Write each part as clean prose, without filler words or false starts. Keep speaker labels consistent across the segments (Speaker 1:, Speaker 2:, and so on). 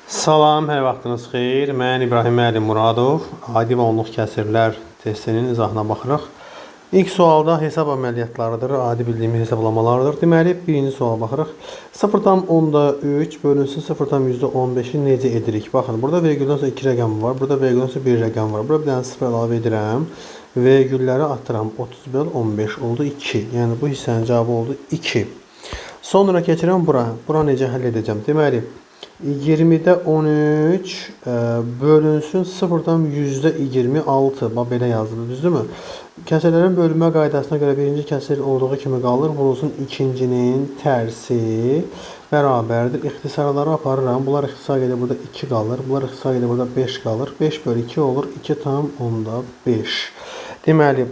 Speaker 1: Salam, hər vaxtınız xeyir. Mən İbrahim Əli Muradov. Adi və onluq kəsirlər testinin izahına baxırıq. İlk sualda hesab əməliyyatlarıdır, adi bildiyimiz hesablamalardır. Deməli, birinci suala baxırıq. 0,3 bölünsün 0,15-i necə edirik? Baxın, burada vergüldən sonra 2 rəqəm var, burada vergüldən sonra 1 rəqəm var. Burada bir dənə 0 əlavə edirəm. Vergülləri atıram. 30/15 oldu 2. Yəni, bu hissənin cavabı oldu 2. Sonra keçirəm bura. Bura necə həll edəcəm? Deməli, 20'də 13 bölünsün 0'dan %26. Bax belə yazılır, düzdürmü? Kəsrlərin bölünmə qaydasına görə birinci kəsr olduğu kimi qalır. Vurulsun ikincinin tərsi bərabərdir. İxtisarları aparıram. Bunlar ixtisar gedir, burada 2 qalır. Bunlar ixtisar gedir, burada 5 qalır. 5/2 olur. 2/5. Deməli,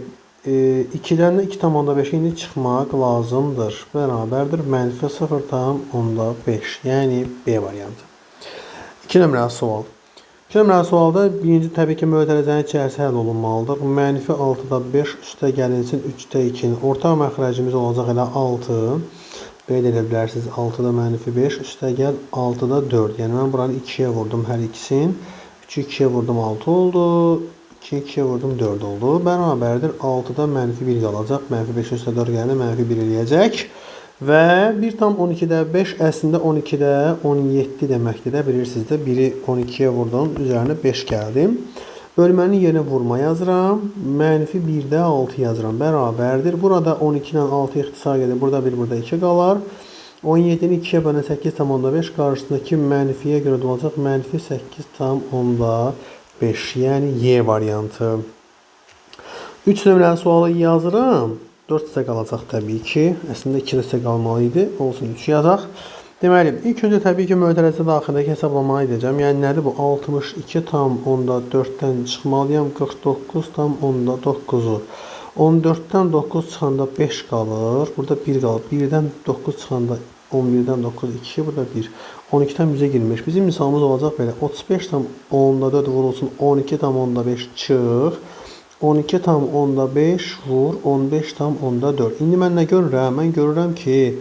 Speaker 1: 2'dən də 2/5 indi çıxmaq lazımdır. Bərabərdir. Mənfi 0/5. Yəni B variantı. 2 nömrəli sual. 2 nömrəli sualda birinci təbii ki mötərizənin içərisi həll olunmalıdır. Mənfi 6/5 üstə gəlinsin 3/2'nin ortaq məxrəcimiz olacaq elə 6. Belə edə bilərsiniz. 6'da mənfi 5 üstə gəl 6'da 4. Yəni mən buranı 2'yə vurdum hər ikisini. 3'ü 2'yə vurdum 6 oldu. 2'yi 2'yə vurdum 4 oldu. Bərabərdir 6'da mənfi 1 qalacaq. Mənfi 5 üstə 4 gələni mənfi 1 eləyəcək. Və 1/12'də 5 əslində 12'də 17 deməkdir də, bilirsiniz də. 1'i 12'yə vurdum, üzərinə 5 gəldim. Bölmənin yerinə vurma yazıram. Mənfi 1'də 6 yazıram. Bərabərdir. Burada 12 ilə 6 ixtisar gedir. Burada 1, burada 2 qalar. 17'ni 2'yə bölən 8/5 qarşısındakı mənfiyə görə olacaq. Mənfi 8/5. Yəni Y variantı. 3 nömrəli sualı yazıram. 4 hissə qalacaq təbii ki. Əslində 2 hissə qalmalı idi. Olsun 3 yazaq. Deməli, ilk öncə təbii ki mötərizə daxilindəki hesablamayı edəcəm. Yəni nədir bu? 62/4-dən çıxmalıyam. 49/9'u. 14'dən 9 çıxanda 5 qalır. Burada 1 qalır. 1'dən 9 çıxanda 11'dən 9 2. Burada 1. 12'dən 100'ə girmiş. Bizim misalımız olacaq belə. 35/4 vurulsun 12/5 çıx. 12/5 vur 15/4. İndi mən nə görürəm? Mən görürəm ki,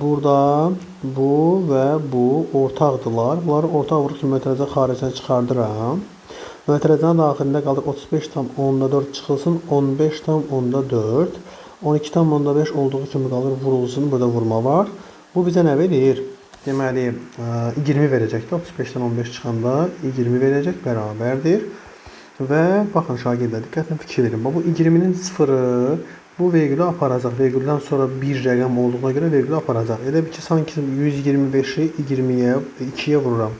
Speaker 1: burada bu və bu ortaqdılar. Bunları ortaq vurub ki, mötərizə xaricdən çıxardıram. Mötərizənin daxilində qalır 35/4 çıxılsın 15/4. 12/5 olduğu kimi qalır, vurulsun. Burada vurma var. Bu bizə nə verir? Deməli, 20 verəcəkdir. 35'dən 15 çıxanda 20 verəcək, bərabərdir. Və baxın şagirdlər, diqqətlə fikir verin. Bu 20'nin sıfırı bu vergülü aparacaq. Vergüldən sonra bir rəqəm olduğuna görə vergülü aparacaq. Elə bir ki, sanki 125'i 20'yə 2'yə vururam.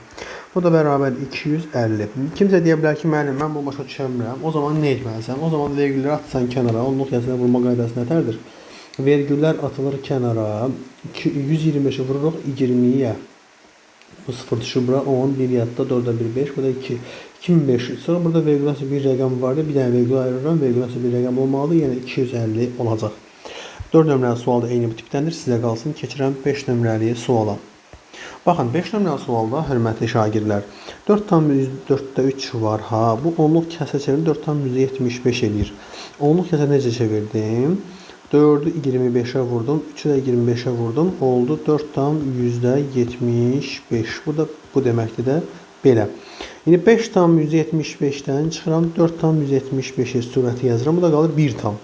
Speaker 1: Bu da bərabər 250. Kimsə deyə bilər ki, müəllim, mən bu başa düşəmirəm. O zaman nə etməlisən? O zaman vergülləri atsan kənara, onluq yazısına vurma qaydası nətərdir? Vergüller atılır kənara. 125'i vururuq 20'yə. Bu 0 düşür bura 10, 1 yadda 4'də 1 5, bu da 2. 2500. Sonra burada vergülası bir rəqəm vardı. Bir dənə vergül ayırıram. Vergülası bir rəqəm olmalıdır. Yəni 250 olacaq. 4 nömrəli sualda eyni bu tipdəndir. Sizə qalsın. Keçirəm 5 nömrəli suala. Baxın 5 nömrəli sualda hörmətli şagirdlər 4/4'də 3 var ha. Bu onluq kəsə çevirir 4/75 eləyir. Onluq kəsə necə çevirdim? 4'ü 25'e vurdum. 3'ü də 25'e vurdum. Oldu 4/75. Bu da bu deməkdir də belə. Yəni 5/175'dən çıxıram 4/175'e surəti yazıram. Bu da qalır 1 tam.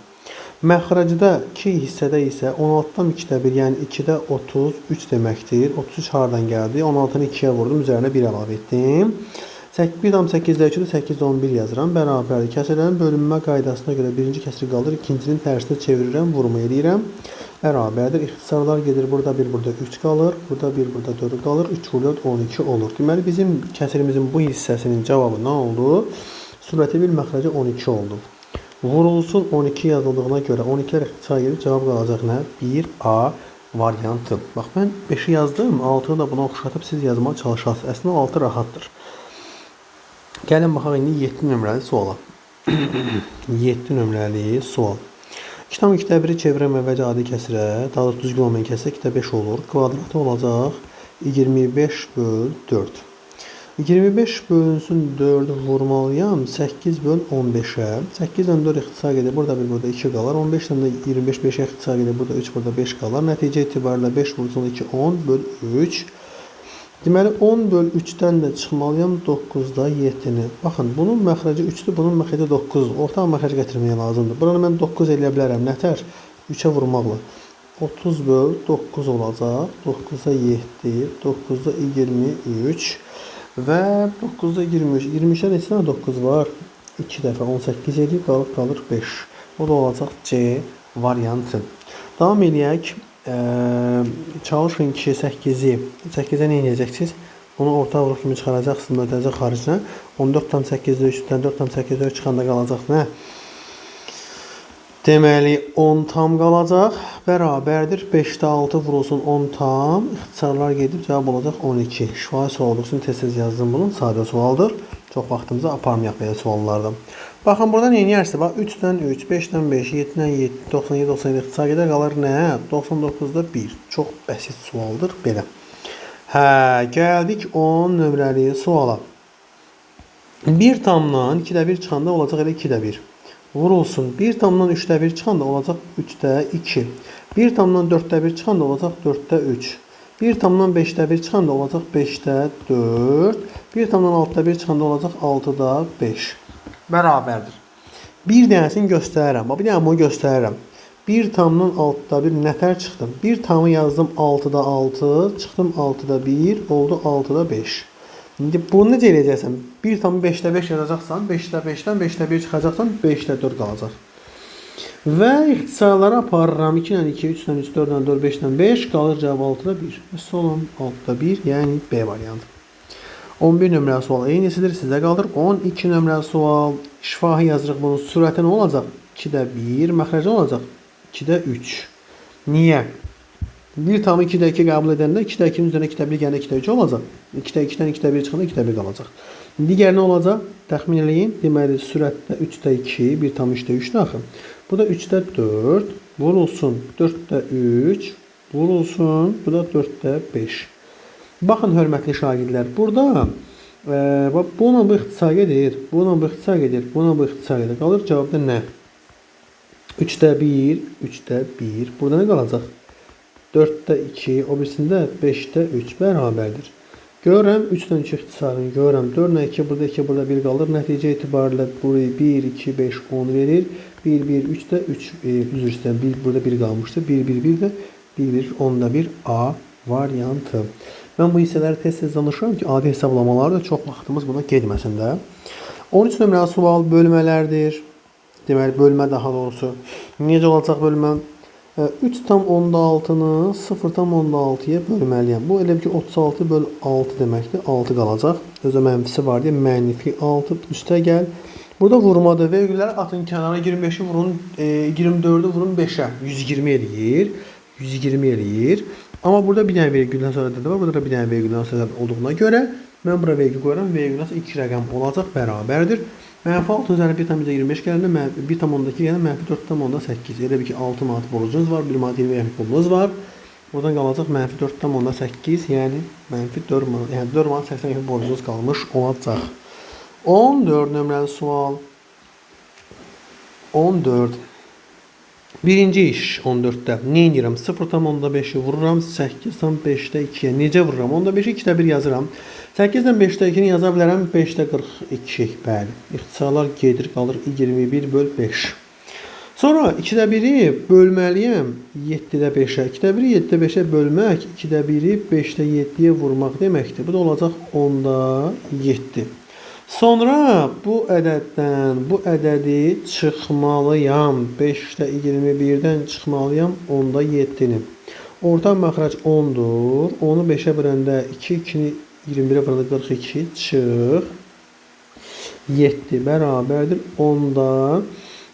Speaker 1: Məxrəcdəki hissədə isə 16/2'də 1, yəni 2'də 33 deməkdir. 33 hardan gəldi? 16'nı 2'yə vurdum. Üzərinə 1 əlavə etdim. 1/8'də 2'də 8/11 yazıram. Bərabərdir. Kəsrlərin bölünmə qaydasına görə birinci kəsri qalır. İkincinin tərsinə çevirirəm. Vurma edirəm. Bərabərdir. İxtisarlar gedir. Burada 1, burada 3 qalır. Burada 1, burada 4 qalır. 3 vur 4, 12 olur. Deməli, bizim kəsrimizin bu hissəsinin cavabı nə oldu? Surəti bir məxrəcə 12 oldu. Vurulsun 12 yazıldığına görə 12'lər ixtisar gedir. Cavab qalacaq nə? 1A variantı. Bax, mən 5'i yazdım. 6'ı da buna oxşatıb siz yazmağa çalışasınız. Əslində 6 rahatdır. Gəlin baxaq indi 7 nömrəli suala. 7 nömrəli sual. 2/2'də 1'i çevirəm əvvəlcə adi kəsrə. Daha da düzgün olmayan kəsrə 2'də 5 olur. Kvadratı olacaq 25/4. 25 bölünsün 4'ü vurmalıyam 8/15'ə. 8'dən 4 ixtisar gedir. Burada 1, burada 2 qalar. 15'dən də 25 5'ə ixtisar gedir. Burada 3, burada 5 qalar. Nəticə etibarilə 5 vurulsun 2 10/3. Deməli 10 böl 3-dən də çıxmalıyam 9-da 7-ni. Baxın, bunun məxrəci 3-dür, bunun məxrəci 9-dur. Ortaq məxrəc gətirməyə lazımdır. Buranı mən 9 eləyə bilərəm. Nətər? 3-ə vurmaqla. 30 böl 9 olacaq. 9-da 7, 9-da 23 və 9-da 23. 23-də neçə dənə 9 var? 2 dəfə 18 edir, qalır 5. O da olacaq C variantı. Davam eləyək. Çalışın ki 8'e ne edeceksiniz? Onu orta vuruq kimi çıxaracaqsınız mötərizə xaricinə. 14/8'də 3-dən 4/8'də çıxanda qalacaq nə? Deməli 10 tam qalacaq. Bərabərdir 5'də 6 vurulsun 10 tam. İxtisarlar gedib cavab olacaq 12. Şifahi sual olduğu üçün tez-tez yazdım bunun. Sadə sualdır. Çox vaxtımızı aparmayaq belə suallardan. Baxın burada nə edərsiniz? Bax 3-dən 3, 5-dən 5, 7-dən 7, 97, 97 ixtisar gedə qalır nə? 99-da 1. Çox bəsit sualdır belə. Hə, gəldik 10 nömrəli suala. 1 tamdan 2-də 1 çıxanda olacaq elə 2-də 1. Vurulsun. 1 tamdan 3-də 1 çıxanda olacaq 3-də 2. 1 tamdan 4-də 1 çıxanda olacaq 4-də 3. 1 tamdan 5'də 1 çıxanda olacaq 5'də 4. 1 tamdan 6'da 1 çıxanda olacaq 6'da 5. Bərabərdir. Bir dənəsini göstərirəm. Bir dənə bunu göstərirəm. 1 tamdan 6'da 1 nətər çıxdım? 1 tamı yazdım 6'da 6, çıxdım 6'da 1, oldu 6'da 5. İndi bunu necə eləyəcəksən? 1 tamı 5'də 5 yazacaqsan, 5'də 5'dən 5'də 1 çıxacaqsan, 5'də 4 qalacaq. Və ixtisarları aparıram. 2-dən 2, 3-dən 3, 4-dən 4, 5-dən 5, qalır cavab 6'da 1. Son 6'da 1, yəni B variantı. 11 nömrəli sual eynisidir, sizə qalır. 12 nömrəli sual, şifahi yazırıq bunun sürəti nə olacaq? 2-də 1, məxrəci olacaq? 2-də 3. Niyə? 1 tamı 2-də 2 qəbul edəndə 2-də 2-nin üzərində 2-də 1 gəndə 2-də 3 olacaq. 2-də 2-dən 2-də 1 çıxanda 2-də 1 qalacaq. Digər nə olacaq? Təxmin eləyin. Deməli, sürətdə 3-də 2, 1 tam 3-də 3-də axı. Bu da 3'də 4, vurulsun 4'də 3, vurulsun, bu da 4'də 5. Baxın, hörmətli şagirdlər, burada buna bu ixtisar gedir, buna bu ixtisar gedir, buna bu ixtisar gedir. Qalır cavabda nə? 3'də 1, 3'də 1, burada nə qalacaq? 4'də 2, o birisində 5'də 3 bərabərdir. Görürəm 3'dən 3 ixtisarını, görürəm 4'dən 2, burada 2, burada 1 qalır. Nəticə etibarilə burayı 1, 2, 5, 10 verir. 1, 1, 3'də 3, üzr istəyirəm, burada 1 qalmışdı. 1, 1, 1 də 1, 1, 10'da 1 A variantı. Mən bu hissələri tez-tez danışıram ki, adi hesablamalarda çox vaxtımız buna getməsin də. 13 nömrəli sual bölmələrdir. Deməli, bölmə daha doğrusu. Necə olacaq bölmə? 3 tam 10/6-nı 0 tam 10/6-ya bölməliyəm. Bu elə ki 36 böl 6 deməkdir. 6 qalacaq. Özə mənfisi var deyə mənfi 6 üstə gəl. Burada vurmadır. Vergülləri atın kənara, 25'i vurun, 24'ü vurun 5'ə. 120 eləyir. 120 eləyir. Amma burada bir dənə vergüldən sonra da var. Burada da bir dənə vergüldən sonra olduğuna görə mən bura vergül qoyuram. Vergüldən sonra 2 rəqəm olacaq, bərabərdir. Mənfi 6 üzərinə 1 tam 25 gələndə 1 tam 10'dakı gələn mənfi 4 tam 10'da 8. Elə bir ki 6 manat borcunuz var, 1 manat 20 qəpik pulunuz var. Buradan qalacaq mənfi 4 tam 10'da 8, yəni mənfi 4 manat, yəni 4 manat 80 qəpik borcunuz qalmış olacaq. 14 nömrəli sual. 14. Birinci iş 14'də. Nə edirəm? 0 tam 10'da 5'i vururam. 8 tam 5'də 2'yə. Necə vururam? 10'da 5'i 2'də 1 yazıram. 8'dən 5'də 2'ni yaza bilərəm. 5'də 42. Bəli. İxtisarlar gedir, qalır 21 böl 5. Sonra 2'də 1'i bölməliyəm 7'də 5'ə. 2'də 1'i 7'də 5'ə bölmək 2'də 1'i 5'də 7'yə vurmaq deməkdir. Bu da olacaq 10'da 7. Sonra bu ədəddən bu ədədi çıxmalıyam. 5'də 21'dən çıxmalıyam 10'da 7'ni. Orta məxrəc 10'dur. 10'u 5'ə böləndə 2, 2'ni 21'ə böləndə 42 çıx. 7 bərabərdir 10'da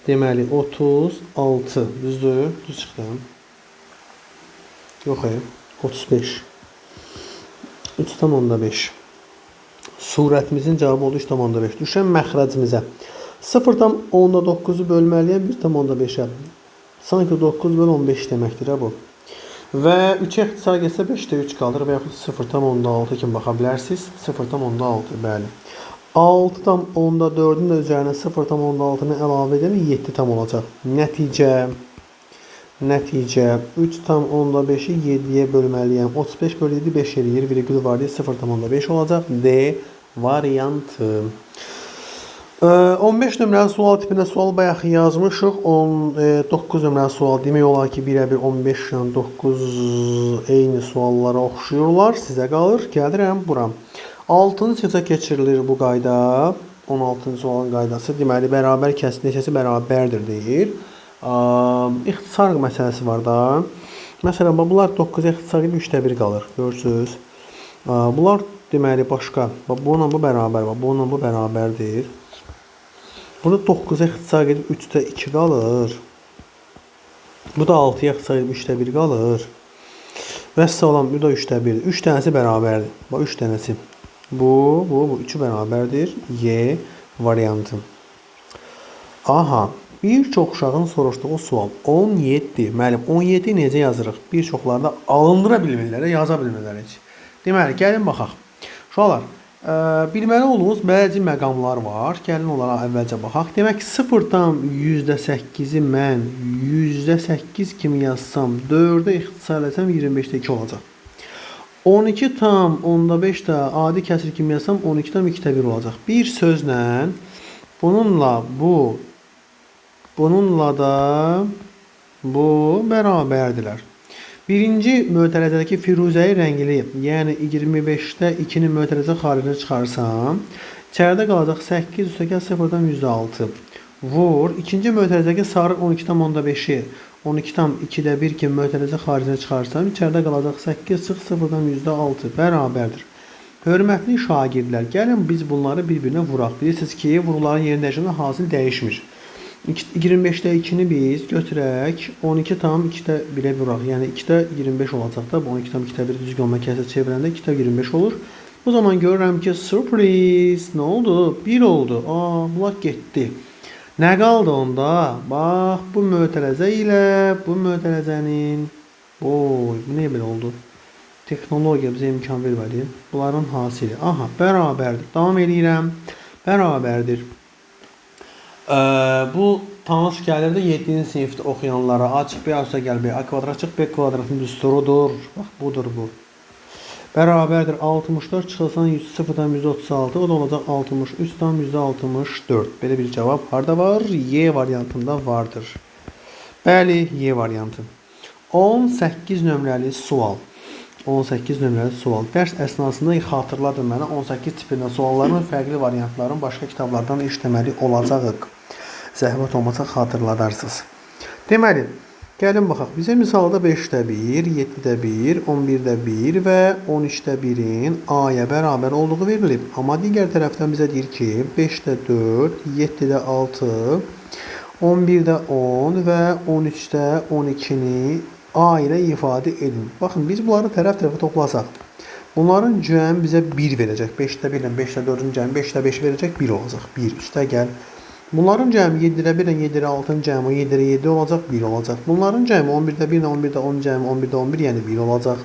Speaker 1: deməli 36. Düzdür? Düz çıxdım. Yox, 35. 3 tam 10'da 5. Surətimizin cavabı oldu 3 tam 10'da 5. Düşən məxrəcimizə 0 tam 10'da 9'u bölməliyəm 1 tam 10'da 5'ə. Sanki 9 böl 15 deməkdir bu. Və 3'ə ixtisar getsə 5'də 3 qalır və yaxud 0 tam 10'da 6 kimi baxa bilərsiniz. 0 tam 10'da 6, bəli. 6 tam 10'da 4'ün də üzərinə 0 tam 10'da 6'nı əlavə edəndə 7 tam olacaq. Nəticə Nəticə 3,5-i 7-yə bölməliyəm. 35 bölü 7 5 eləyir. Virgül var deyə 0,5 olacaq. D variantı. 15 nömrəli sual tipində sual bayaq yazmışıq. 9 nömrəli sual demək olar ki, birə-bir 15 ilə 9 eyni suallara oxşuyurlar. Sizə qalır. Gəlirəm bura. 6-cı sinifdə keçirilir bu qayda. 16-cı sualın qaydası. Deməli, bərabər kəsr neçəsi bərabərdir deyir. İxtisar məsələsi var da. Məsələn, bunlar 9-a ixtisar edib 3-də 1 qalır. Görürsünüz? Bunlar deməli başqa. Bununla bu bərabər. Bununla bu bərabərdir. Burada 9-a ixtisar edib 3-də 2 qalır. Bu da 6-ya ixtisar edib 3-də 1 qalır. Vəssalam, bu da 3-də 1. 3 dənəsi bərabərdir. Bax 3 dənəsi. Bu 3-ü bərabərdir. Y variantı. Aha. Bir çox uşağın soruşduğu sual 17. Müəllim, 17 necə yazırıq? Bir çoxlarda alındıra bilmirlər, yaza bilmirlər heç. Deməli, gəlin baxaq. Uşaqlar, bilməli olduğunuz bəzi məqamlar var. Gəlin onlara əvvəlcə baxaq. Demək ki, 0-dan %8-i mən %8 kimi yazsam, 4-ə ixtisar etsəm 25-də 2 olacaq. 12,5 da adi kəsir kimi yazsam 12,2-də 1 olacaq. Bir sözlə bununla da bu bərabərdirlər. Birinci mötərizədəki firuzəyi rəngli, yəni 25-də 2-ni mötərizə xaricinə çıxarsam, içəridə qalacaq 8 üstəgəl 0-dan %6. Vur. İkinci mötərizədəki sarı 12,5-i 12,2-də 1 kimi mötərizə xaricinə çıxarsam, içəridə qalacaq 8 çıx 0-dan %6 bərabərdir. Hörmətli şagirdlər, gəlin biz bunları bir-birinə vuraq. Bilirsiniz ki, vuruların yerində dəyişəndə hasil dəyişmir. 25-də 2-ni biz götürək, 12,2-də 1-ə vuraq. Yəni 2-də 25 olacaq da, bu 12,2-də 1 düzgün olma kəsir çevirəndə 2-də 25 olur. Bu zaman görürəm ki, sürpriz, nə oldu? 1 oldu. Bunlar getdi. Nə qaldı onda? Bax, bu mötərizə ilə bu mötərizənin, bu niyə belə oldu? Texnologiya bizə imkan vermədi. Bunların hasili. Aha, bərabərdir. Davam edirəm. Bərabərdir. Bu tanış gəlirdə 7-ci sinifdə oxuyanlara A çıx B üstə gəl B, A kvadrat çıx B kvadratın düsturudur. Bax, budur bu. Bərabərdir 64 çıxılsan 0-dan %36, o da olacaq 63-dan %64. Belə bir cavab harda var? Y variantında vardır. Bəli, Y variantı. 18 nömrəli sual. 18 nömrəli sual. Dərs əsnasında xatırladım mənə 18 tipində sualların fərqli variantlarını başqa kitablardan işləməli olacağıq. Zəhmət olmasa xatırladarsınız. Deməli, gəlin baxaq. Bizə misalda 5-də 1, 7-də 1, 11-də 1 və 13-də 1-in A-ya bərabər olduğu verilib. Amma digər tərəfdən bizə deyir ki, 5-də 4, 7-də 6, 11-də 10 və 13-də 12-ni A ilə ifadə edin. Baxın, biz bunları tərəf-tərəfə toplasaq, bunların cəmi bizə 1 verəcək. 5-də 1 ilə 5-də 4-ün cəmi 5-də 5 verəcək, 1 olacaq. 1 üstə gəl. Bunların cəmi 7-də 1 ilə 7-də 6-ın cəmi 7-də 7 olacaq, 1 olacaq. Bunların cəmi 11-də 1 ilə 11-də 10 cəmi 11-də 11, yəni 1 olacaq.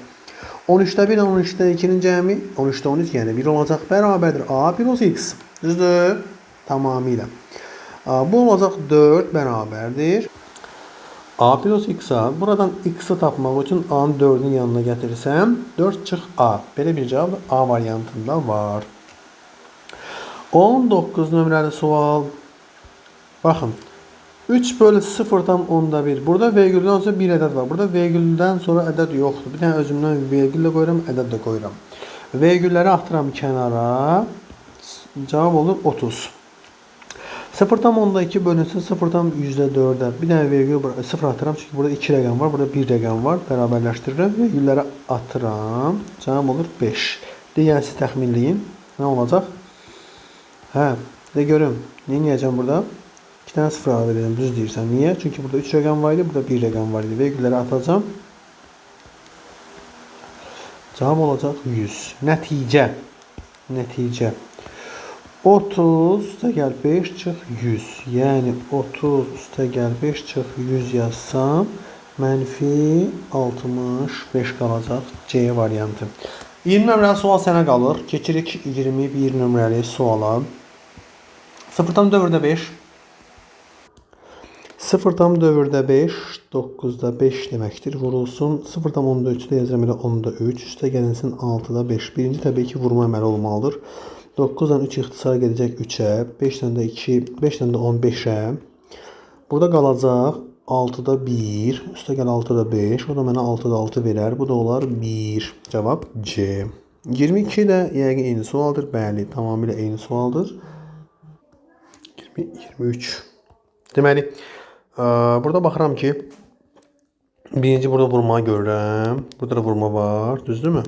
Speaker 1: 13-də 1 ilə 13-də 2-nin cəmi 13-də 13, yəni 1 olacaq. Bərabərdir A plus X. Düzdür? Tamamilə. Bu olacaq 4 bərabərdir. A plus X-a. Buradan X-i tapmaq üçün A-nın 4-ün yanına gətirsəm, 4 çıx A. Belə bir cavab A variantında var. 19 nömrəli sual. Baxın, 3 bölü 0-dan 10-da 1. Burada vergüldən sonra bir ədəd var. Burada vergüldən sonra ədəd yoxdur. Bir dənə özümdən vergül də qoyuram, ədəd də qoyuram. Vergülləri atıram kənara. Cavab olur 30. 0-dan 10-da 2 bölünsün 0-dan %4-ə. Bir dənə vergül 0 atıram. Çünki burada 2 rəqəm var, burada 1 rəqəm var. Bərabərləşdirirəm. Vergülləri atıram. Cavab olur 5. Digər siz təxminləyin. Nə olacaq? Hə, də görüm. Nə edəcəm burada? 2 dənə 0 əlavə edirəm, düz deyirsən. Niyə? Çünki burada 3 rəqəm var idi, burada 1 rəqəm var idi. Vergülləri atacağım. Cavab olacaq 100. Nəticə. 30 üstə gəl 5 çıx 100. Yəni 30 üstə gəl 5 çıx 100 yazsam, mənfi 65 qalacaq. C variantı. 20 nömrəli sual sənə qalır. Keçirik 21 nömrəli suala. 0-dan 4-də 5. 0 dövrdə 5, 9-da 5 deməkdir. Vurulsun. 0,14-də yazıram elə 10-da 3. Üstə gəlinsin 6-da 5. Birinci təbii ki, vurma əməli olmalıdır. 9-dan 3 ixtisar gedəcək 3-ə. 5-dən də 2, 5-dən də 15-ə. Burada qalacaq 6-da 1. Üstə gəl 6-da 5. O da mənə 6-da 6 verər. Bu da olar 1. Cavab C. 22 də yəqin eyni sualdır. Bəli, tamamilə eyni sualdır. 23. Deməli, burada baxıram ki, birinci burada vurma görürəm. Burada da vurma var, düzdürmü?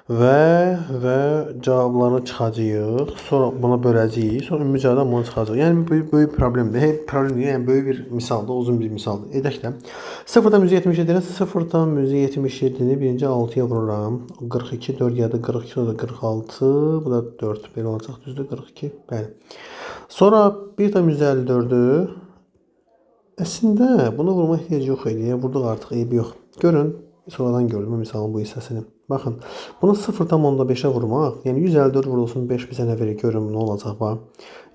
Speaker 1: Və cavablarını çıxacağıq. Sonra buna böləcəyik. Sonra ümumi cavabdan bunu çıxacağıq. Yəni böyük problemdir. Problem deyil, yəni böyük bir misaldır, uzun bir misaldır. Edək də 0,77-dən 0,77-ni birinci 6-ya vururam. 42, 4 yadı 42, o da 46, bu da 4. Belə olacaq, düzdür? 42. Bəli. Sonra 1,54-ü əslində buna vurma ehtiyacı yox idi. Vurduq artıq, eybi yox. Görün, sonradan gördüm misalın bu hissəsini. Baxın, bunu 0,5-ə vurmaq, yəni 154 vurulsun 5 bizə nə verir? Görün nə olacaq bax.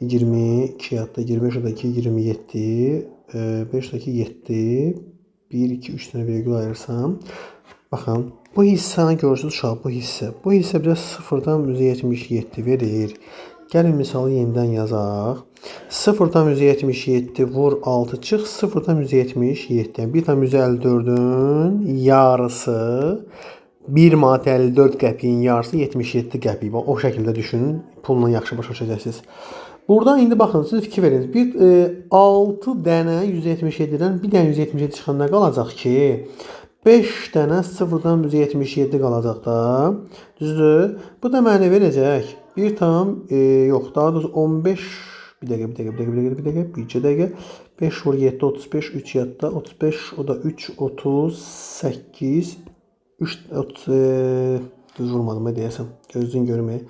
Speaker 1: 22 yadda 25 o da 2 27, 5 da 2 7, 1 2 3 dənə vergül ayırsam. Baxın, bu hissəni görürsünüz uşaq, bu hissə bizə 0,77 verir. Gəlin misalı yenidən yazaq. 0,77 vur 6 çıx 0,77. Yəni 1,54-ün yarısı 1 manat 54 qəpiyin yarısı 77 qəpik. O şəkildə düşünün. Pulla yaxşı başa düşəcəksiniz. Buradan indi baxın, siz fikir verin. 6 dənə 177-dən bir dənə 177 çıxan nə qalacaq ki? 5 dənə 0,77 qalacaq da. Düzdür? Bu da mənə verəcək. Yox, daha doğrusu 15 bir dəqiqə, bircə dəqiqə. 5 vur 7 35, 3 yadda 35, o da 3 38 3 düz vurmadım deyəsəm. Gözün görmək.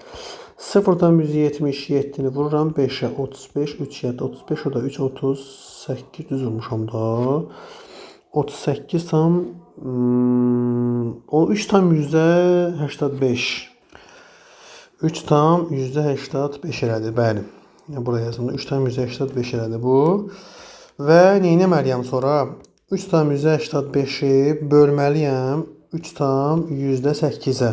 Speaker 1: 0,77-ni vururam 5-ə 35, 3 yadda 35, o da 3 38 düz vurmuşam da. 38 tam 3 tam %85. 3 tam %85 elədi, bəli. Buraya yazımda 3 tam %85 elədi bu. Və neynəməliyəm sonra? 3 tam %85-i bölməliyəm 3 tam %8-ə.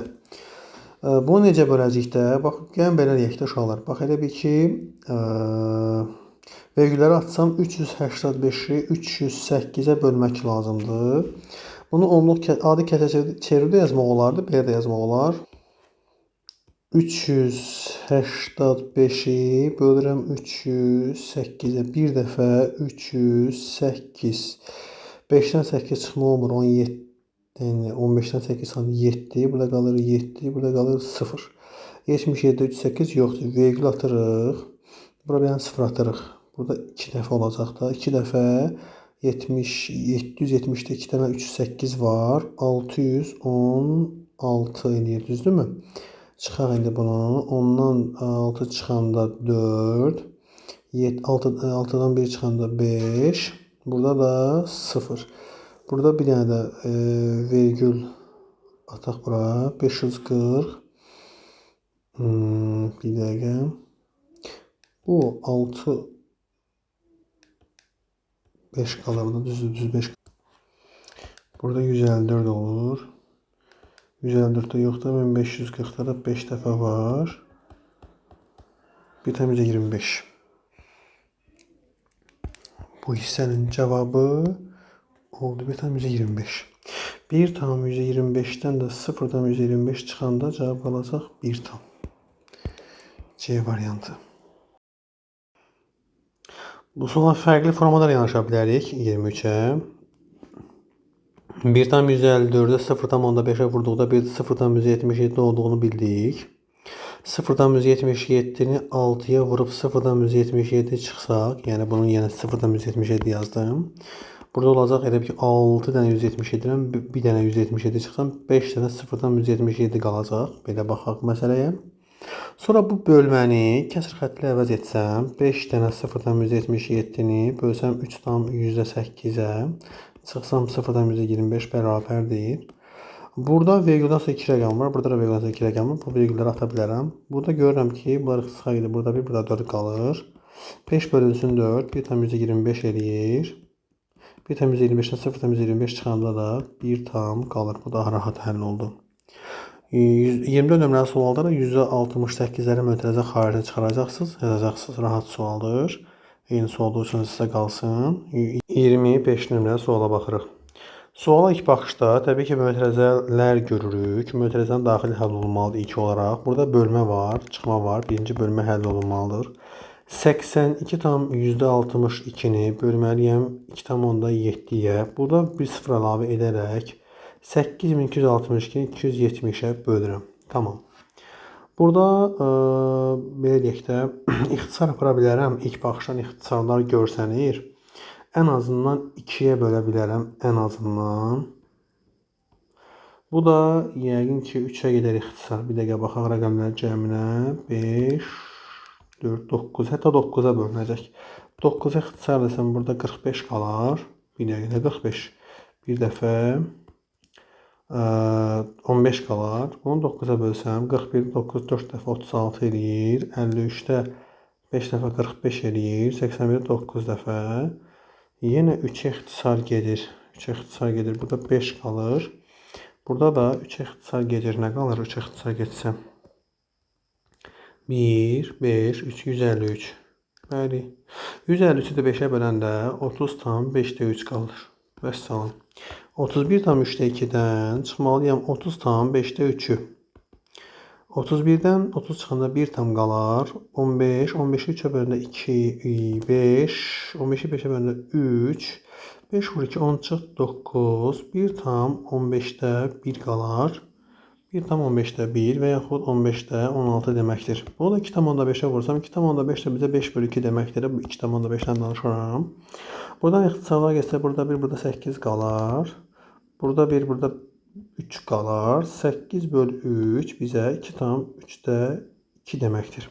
Speaker 1: Bunu necə böləcəyik də? Bax, gəlin belə eləyək də uşaqlar. Bax, elə bir ki, vergülləri atsam 385-i 308-ə bölmək lazımdır. Bunu onluq adi kəsə çevirdə yazmaq olardı, belə də yazmaq olar. 385-i bölürəm 308-ə. Bir dəfə 308. 5-dən 8 çıxma olmur, 17. 15-dən 8 çıxanda 7. Burada qalır 7. Burada qalır 0. 77, 38 yoxdur. Vergül atırıq. Burada bir dənə 0 atırıq. Burada 2 dəfə olacaq da. 2 dəfə 70, 770-də 2 dənə 308 var. 616 eləyir, düzdürmü? Çıxaq indi bunu. Ondan 6 çıxanda 4. 6-dan 1 çıxanda 5. Burada da 0. Burada bir dənə də vergül ataq bura. 540. Bir dəqiqə. Bu 6 5 qalır. Düz 5. Burada 154 olur. 154'də yoxdur. 1540'da da 5 dəfə var. 1,25. Bu hissənin cavabı oldu 1,25. 1,25-dən də 0,25 çıxanda cavab qalacaq 1 tam. C variantı. Bu suala fərqli formalar yanaşa bilərik 23-ə. 1,54-də 0,5-ə vurduqda 0,77 olduğunu bildik. 0,77-ni 6-ya vurub 0,77 çıxsaq, yəni bunun yenə 0,77 yazdım. Burada olacaq elə ki 6 dənə 177-dən bir dənə 177 çıxsam 5 dənə 0,77 qalacaq. Belə baxaq məsələyə. Sonra bu bölməni kəsr xətlə əvəz etsəm, 5 dənə 0,77-ni bölsəm 3,8-ə çıxsam 0,25 bərabərdir. Burada vergüldən sonra 2 rəqəm var. Burada da vergüldən sonra 2 rəqəm var. Bu vergülləri ata bilərəm. Burada görürəm ki, bunlar ixtisar edir. Burada 1, burada 4 qalır. 5 bölünsün 4. 1 tam %25 eləyir. 1 tam %25'dən 0 tam %25 çıxanda da 1 tam qalır. Bu daha rahat həll oldu. 24 nömrəli sualda da %68'ləri mötərizə xaricə çıxaracaqsınız. Yazacaqsınız. Rahat sualdır. Eyni sual olsun sizə qalsın. 25 nömrəli suala baxırıq. Suala ilk baxışda təbii ki, mötərizələr görürük. Mötərizənin daxili həll olunmalıdır ilk olaraq. Burada bölmə var, çıxma var. Birinci bölmə həll olunmalıdır. 82 tam %62'ni bölməliyəm 2 tam onda 7'yə. Burada bir sıfır əlavə edərək 8262'ni 270'ə bölürəm. Tamam. Burada belə deyək də ixtisar apara bilərəm. İlk baxışdan ixtisarlar görsənir. En azından 2'ye bölə bilərəm. En azından. Bu da yəqin ki 3'ə gedər ixtisar. Bir dəqiqə baxaq rəqəmlər cəminə. 5, 4, 9. Hətta 9'a bölünəcək. 9'a ixtisar desəm burada 45 qalar. Bir dəqiqə 45. Bir dəfə 15 qalar. Bunu 9'a bölsəm 41, 9, 4 dəfə 36 eləyir. 53'də 5 dəfə 45 eləyir. 81, 9 dəfə. Yenə 3'ə ixtisar gedir. 3'ə ixtisar gedir. Burada 5 qalır. Burada da 3'ə ixtisar gedir. Nə qalır 3'ə ixtisar getsə? 1, 5, 3, 153. Bəli. 153'ü də 5'ə böləndə 30 tam 5'də 3 qalır. Vəssalam. 31 tam 3'də 2'dən çıxmalıyam 30 tam 5'də 3'ü. 31'dən 30 çıxanda 1 tam qalar. 15, 15'i 3'ə böləndə 2, 5, 15'i 5'ə böləndə 3, 5 vur 2, 10 çıx 9, 1 tam 15'də 1 qalar. 1 tam 15'də 1 və yaxud 15'də 16 deməkdir. Bunu da 2 tam onda 5'ə vursam 2 tam onda 5 də bizə 5 bölü 2 deməkdir. Bu 2 tam onda 5'dən danışıram. Buradan ixtisarlar geçsə burada 1, burada 8 qalar. Burada 1, burada 3 qalar. 8 bölü 3 bizə 2 tam 3'də 2 deməkdir.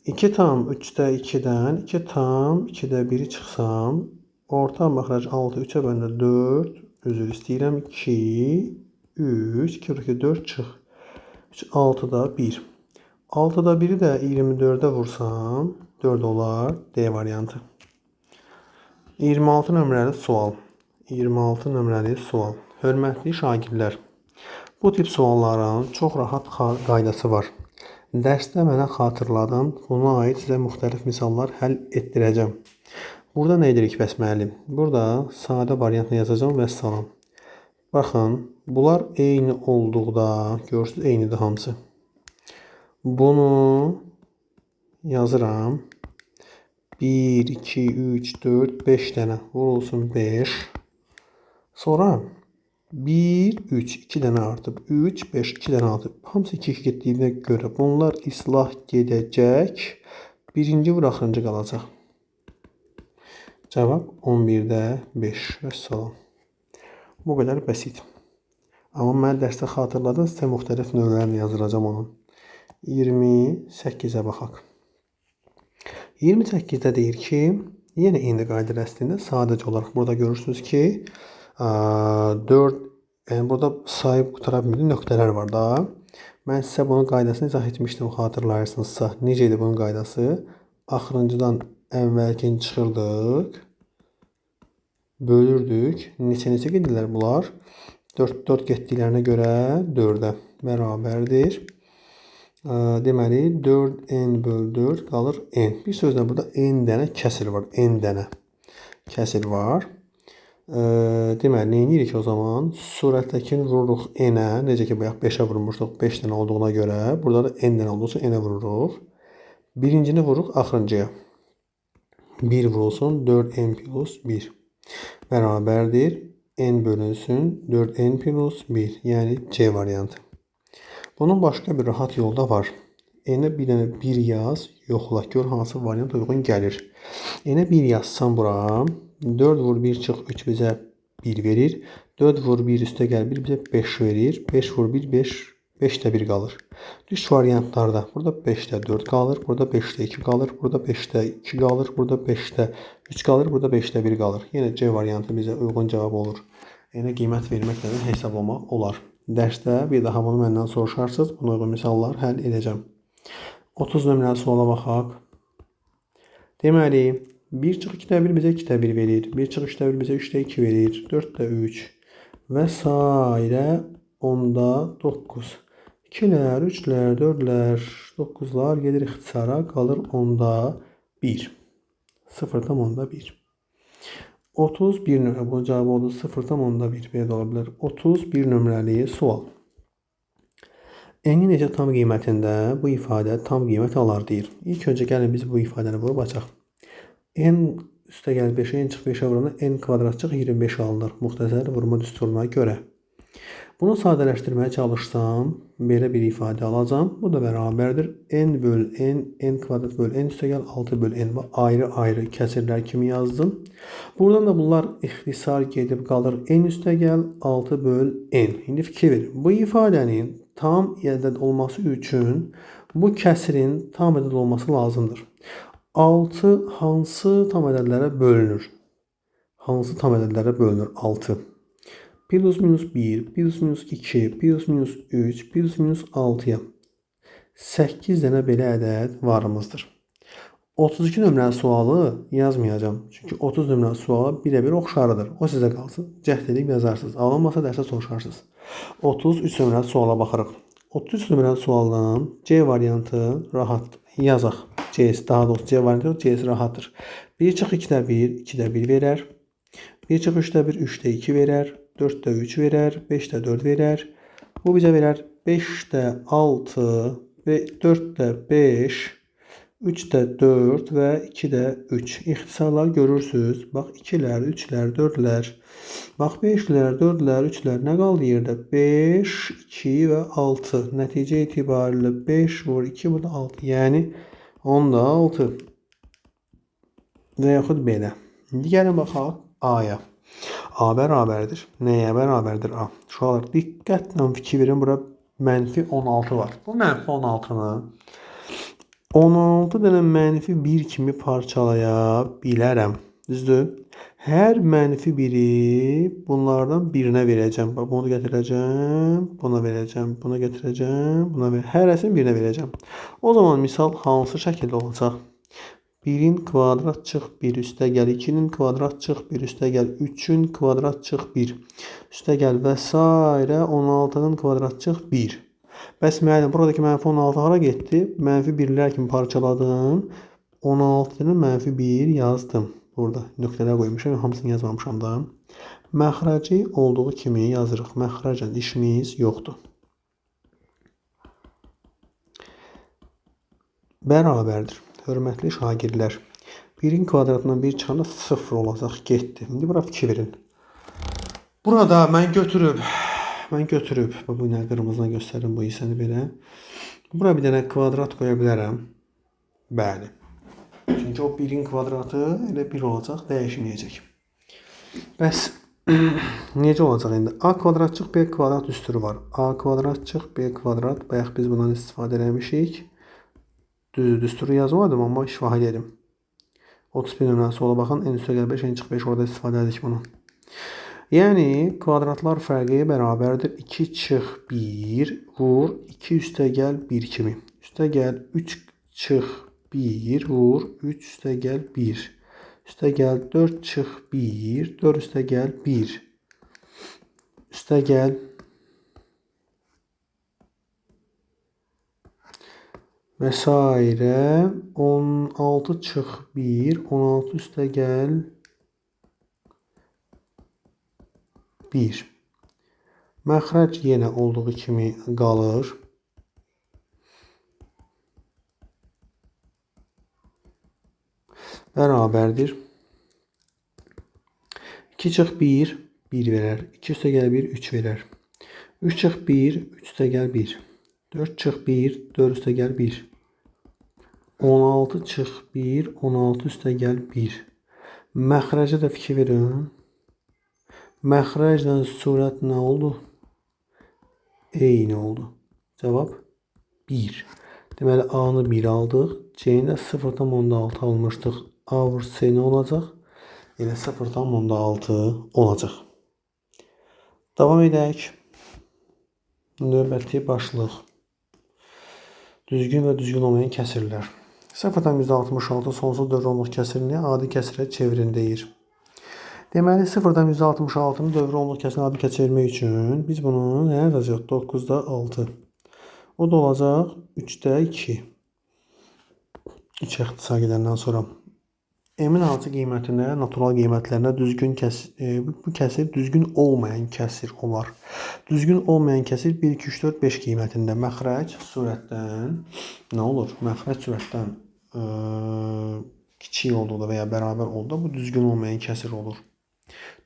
Speaker 1: 2 tam 3'də 2'dən 2 tam 2'də 1'i çıxsam orta məxrəc 6, 3'ə böləndə 4, üzr istəyirəm 2, 3, 2 vur 2, 4 çıx. 3, 6'da 1. 6'da 1'i də 24'ə vursam 4 olar. D variantı. 26 nömrəli sual. 26 nömrəli sual. Hörmətli şagirdlər, bu tip sualların çox rahat qaydası var. Dərsdə mənə xatırladın, buna aid sizə müxtəlif misallar həll etdirəcəm. Burada nə edirik bəs müəllim? Burada sadə variantını yazacağım və salam. Baxın, bunlar eyni olduqda, görürsünüz, eynidir hamısı. Bunu yazıram. 1, 2, 3, 4, 5 dənə vurulsun 5. Sonra 1, 3, 2 dənə artıb, 3, 5, 2 dənə artıb. Hamısı 2 getdiyinə görə bunlar islah gedəcək. Birinci vur axırıncı qalacaq. Cavab 11'də 5. Vəssalam. Bu qədər bəsit. Amma mən dərsdə xatırladım, sizə müxtəlif növlərini yazdıracağım onun. 28'ə baxaq. 28'də deyir ki, yenə eyni qayda əslində sadəcə olaraq burada görürsünüz ki, 4, yəni burada sayıb qutara bilmədiyim nöqtələr var da. Mən sizə bunun qaydasını izah etmişdim, xatırlayırsınızsa. Necə idi bunun qaydası? Axırıncıdan əvvəlkini çıxırdıq. Bölürdük. Neçə gedirlər bunlar? 4, 4 getdiklərinə görə 4'ə bərabərdir. Deməli 4n bölü 4 qalır n. Bir sözlə burada n dənə kəsir var. N dənə kəsir var. Deməli nə edirik o zaman? Surətdəkini vururuq n-ə. Necə ki bayaq 5'ə vurmuşduq. 5 dənə olduğuna görə burada da n dənə olduğu üçün n-ə vururuq. Birincini vururuq axırıncıya. 1 vurulsun 4n plus 1 bərabərdir. N bölünsün 4n plus 1. Yəni C variantı. Bunun başqa bir rahat yolda var. N-ə bir dənə 1 yaz, yoxla, gör hansı variant uyğun gəlir. N-ə 1 yazsam bura, 4 vur 1 çıx 3 bizə 1 verir. 4 vur 1 üstə gəl 1 bizə 5 verir. 5 vur 1 5, 5'də 1 qalır. Düz variantlarda burada 5'də 4 qalır, burada 5'də 2 qalır, burada 5'də 2 qalır, burada 5'də 3 qalır, burada 5'də 1 qalır. Yenə C variantı bizə uyğun cavab olur. N-ə qiymət verməklə də hesablamaq olar. Dərsdə bir daha bunu məndən soruşarsınız. Buna uyğun misallar həll edəcəm. 30 nömrəli suala baxaq. Deməli, 1 çıx 2-də 1 bizə 2-də 1 verir. 1 çıx 3-də 1 bizə 3-də 2 verir. 4-də 3 və sairə 10-da 9. 2-lər, 3-lər, 4-lər, 9-lar gedir ixtisara, qalır 10-da 1. 0,10-da 1. 31 nömrə, bunun cavabı oldu 0,1 belə ola bilər. 31 nömrəli sual. N-in necə tam qiymətində bu ifadə tam qiymət alar deyir. İlk öncə gəlin biz bu ifadəni vurub açaq. N üstə gəl 5-ə, n çıx 5-ə vuranda n kvadrat çıx 25 alınır. Müxtəsər vurma düsturuna görə. Bunu sadələşdirməyə çalışsam, belə bir ifadə alacam. Bu da bərabərdir. N böl n, n kvadrat böl n üstə gəl 6 böl n. Ayrı-ayrı kəsirlər kimi yazdım. Buradan da bunlar ixtisar gedib qalır. N üstə gəl 6 böl n. İndi fikir verin. Bu ifadənin tam ədəd olması üçün bu kəsirin tam ədəd olması lazımdır. 6 hansı tam ədədlərə bölünür? Hansı tam ədədlərə bölünür? 6. 1 minus 1, 1 minus 2, 1 minus 3, 1 minus 6-ya 8 dənə belə ədəd varımızdır. 32 nömrəli sualı yazmayacağım. Çünki 30 nömrəli suala birə-bir oxşarıdır. O sizə qalsın. Cəhd edib yazarsınız. Alınmasa dərsə soruşarsınız. 33 nömrəli suala baxırıq. 33 nömrəli sualdan C variantı rahat yazaq. Daha doğrusu C variantı C'si rahatdır. 1 çıx 2-də 1, 2-də 1 verər. 1 çıx 3-də 1, 3-də 2 verər. 4-də 3 verər. 5-də 4 verər. Bu bizə verər 5-də 6 və 4-də 5, 3-də 4 və 2-də 3. İxtisarları görürsünüz. Bax 2-lər, 3-lər, 4-lər. Bax 5-lər, 4-lər, 3-lər nə qaldı yerdə? 5, 2 və 6. Nəticə etibarilə 5 vur 2 bu da 6. Yəni 10-da 6. Və yaxud belə. İndi gəlin baxaq A-ya. A bərabərdir. Nəyə bərabərdir A? Uşaqlar diqqətlə fikir verin. Bura mənfi 16 var. Bu mənfi 16-nı 16 dənə mənfi 1 kimi parçalaya bilərəm. Düzdür? Hər mənfi biri bunlardan birinə verəcəm. Bunu gətirəcəm, buna verəcəm, buna gətirəcəm, buna verəcəm. Hərəsini birinə verəcəm. O zaman misal hansı şəkildə olacaq? 1-in kvadrat çıx 1 üstə gəl 2-nin kvadrat çıx 1 üstə gəl 3-ün kvadrat çıx 1 üstə gəl və s. 16-nın kvadrat çıx 1. Bəs müəllim, buradakı mənfi 16 hara getdi? Mənfi 1-lər kimi parçaladım. 16-nı mənfi 1 yazdım. Burada nöqtələr qoymuşam, hamısını yazmamışam da. Məxrəci olduğu kimi yazırıq. Məxrəclə işimiz yoxdur. Bərabərdir. Hörmətli şagirdlər. 1-in kvadratından 1 çıxanda 0 olacaq, getdi. İndi bura fikir verin. Burada mən götürüb, bu ilə qırmızına göstərim bu hissəni belə. Bura bir dənə kvadrat qoya bilərəm. Bəli. Çünki o 1-in kvadratı elə 1 olacaq, dəyişməyəcək. Bəs necə olacaq indi? A kvadrat çıx B kvadrat üstürü var. A kvadrat çıx B kvadrat. Bayaq biz bundan istifadə eləmişik. Düsturu yazmadım, amma şifahi edim. 31 nömrəli suala baxın. N üstə gəl 5, n çıx 5 orada istifadə edik bunu. Yəni kvadratlar fərqi bərabərdir. 2 çıx 1 vur 2 üstə gəl 1 kimi. Üstə gəl 3 çıx 1 vur 3 üstə gəl 1. Üstə gəl 4 çıx 1 4 üstə gəl 1. Üstə gəl və s. 16 çıx 1 16 üstə gəl 1. Məxrəc yenə olduğu kimi qalır. Bərabərdir. 2 çıx 1 1 verər. 2 üstə gəl 1 3 verər. 3 çıx 1 3 üstə gəl 1. 4 çıx 1 4 üstə gəl 1. 16 çıx 1 16 üstə gəl 1. Məxrəcə də fikir verin. Məxrəclə surət nə oldu? Eyni oldu. Cavab 1. Deməli A-nı 1 aldıq. C-ni də 0,6 almışdıq. A vur C nə olacaq? Elə 0,6 olacaq. Davam edək. Növbəti başlıq. Düzgün və düzgün olmayan kəsirlər. 0,166 sonsuz dövr onluq kəsirini adi kəsirə çevirin deyir. Deməli 0,166-nı dövr onluq kəsirini adi kəsirə çevirmək üçün biz bunu nə yazacağıq? 9-da 6. O da olacaq 3-də 2. 3 ixtisar gedəndən sonra. M-in hansı qiymətində natural qiymətlərinə düzgün bu kəsir düzgün olmayan kəsir olar. Düzgün olmayan kəsir 1, 2, 3, 4, 5 qiymətində məxrəc surətdən nə olur? Məxrəc surətdən kiçik olduqda və ya bərabər olduqda bu düzgün olmayan kəsir olur.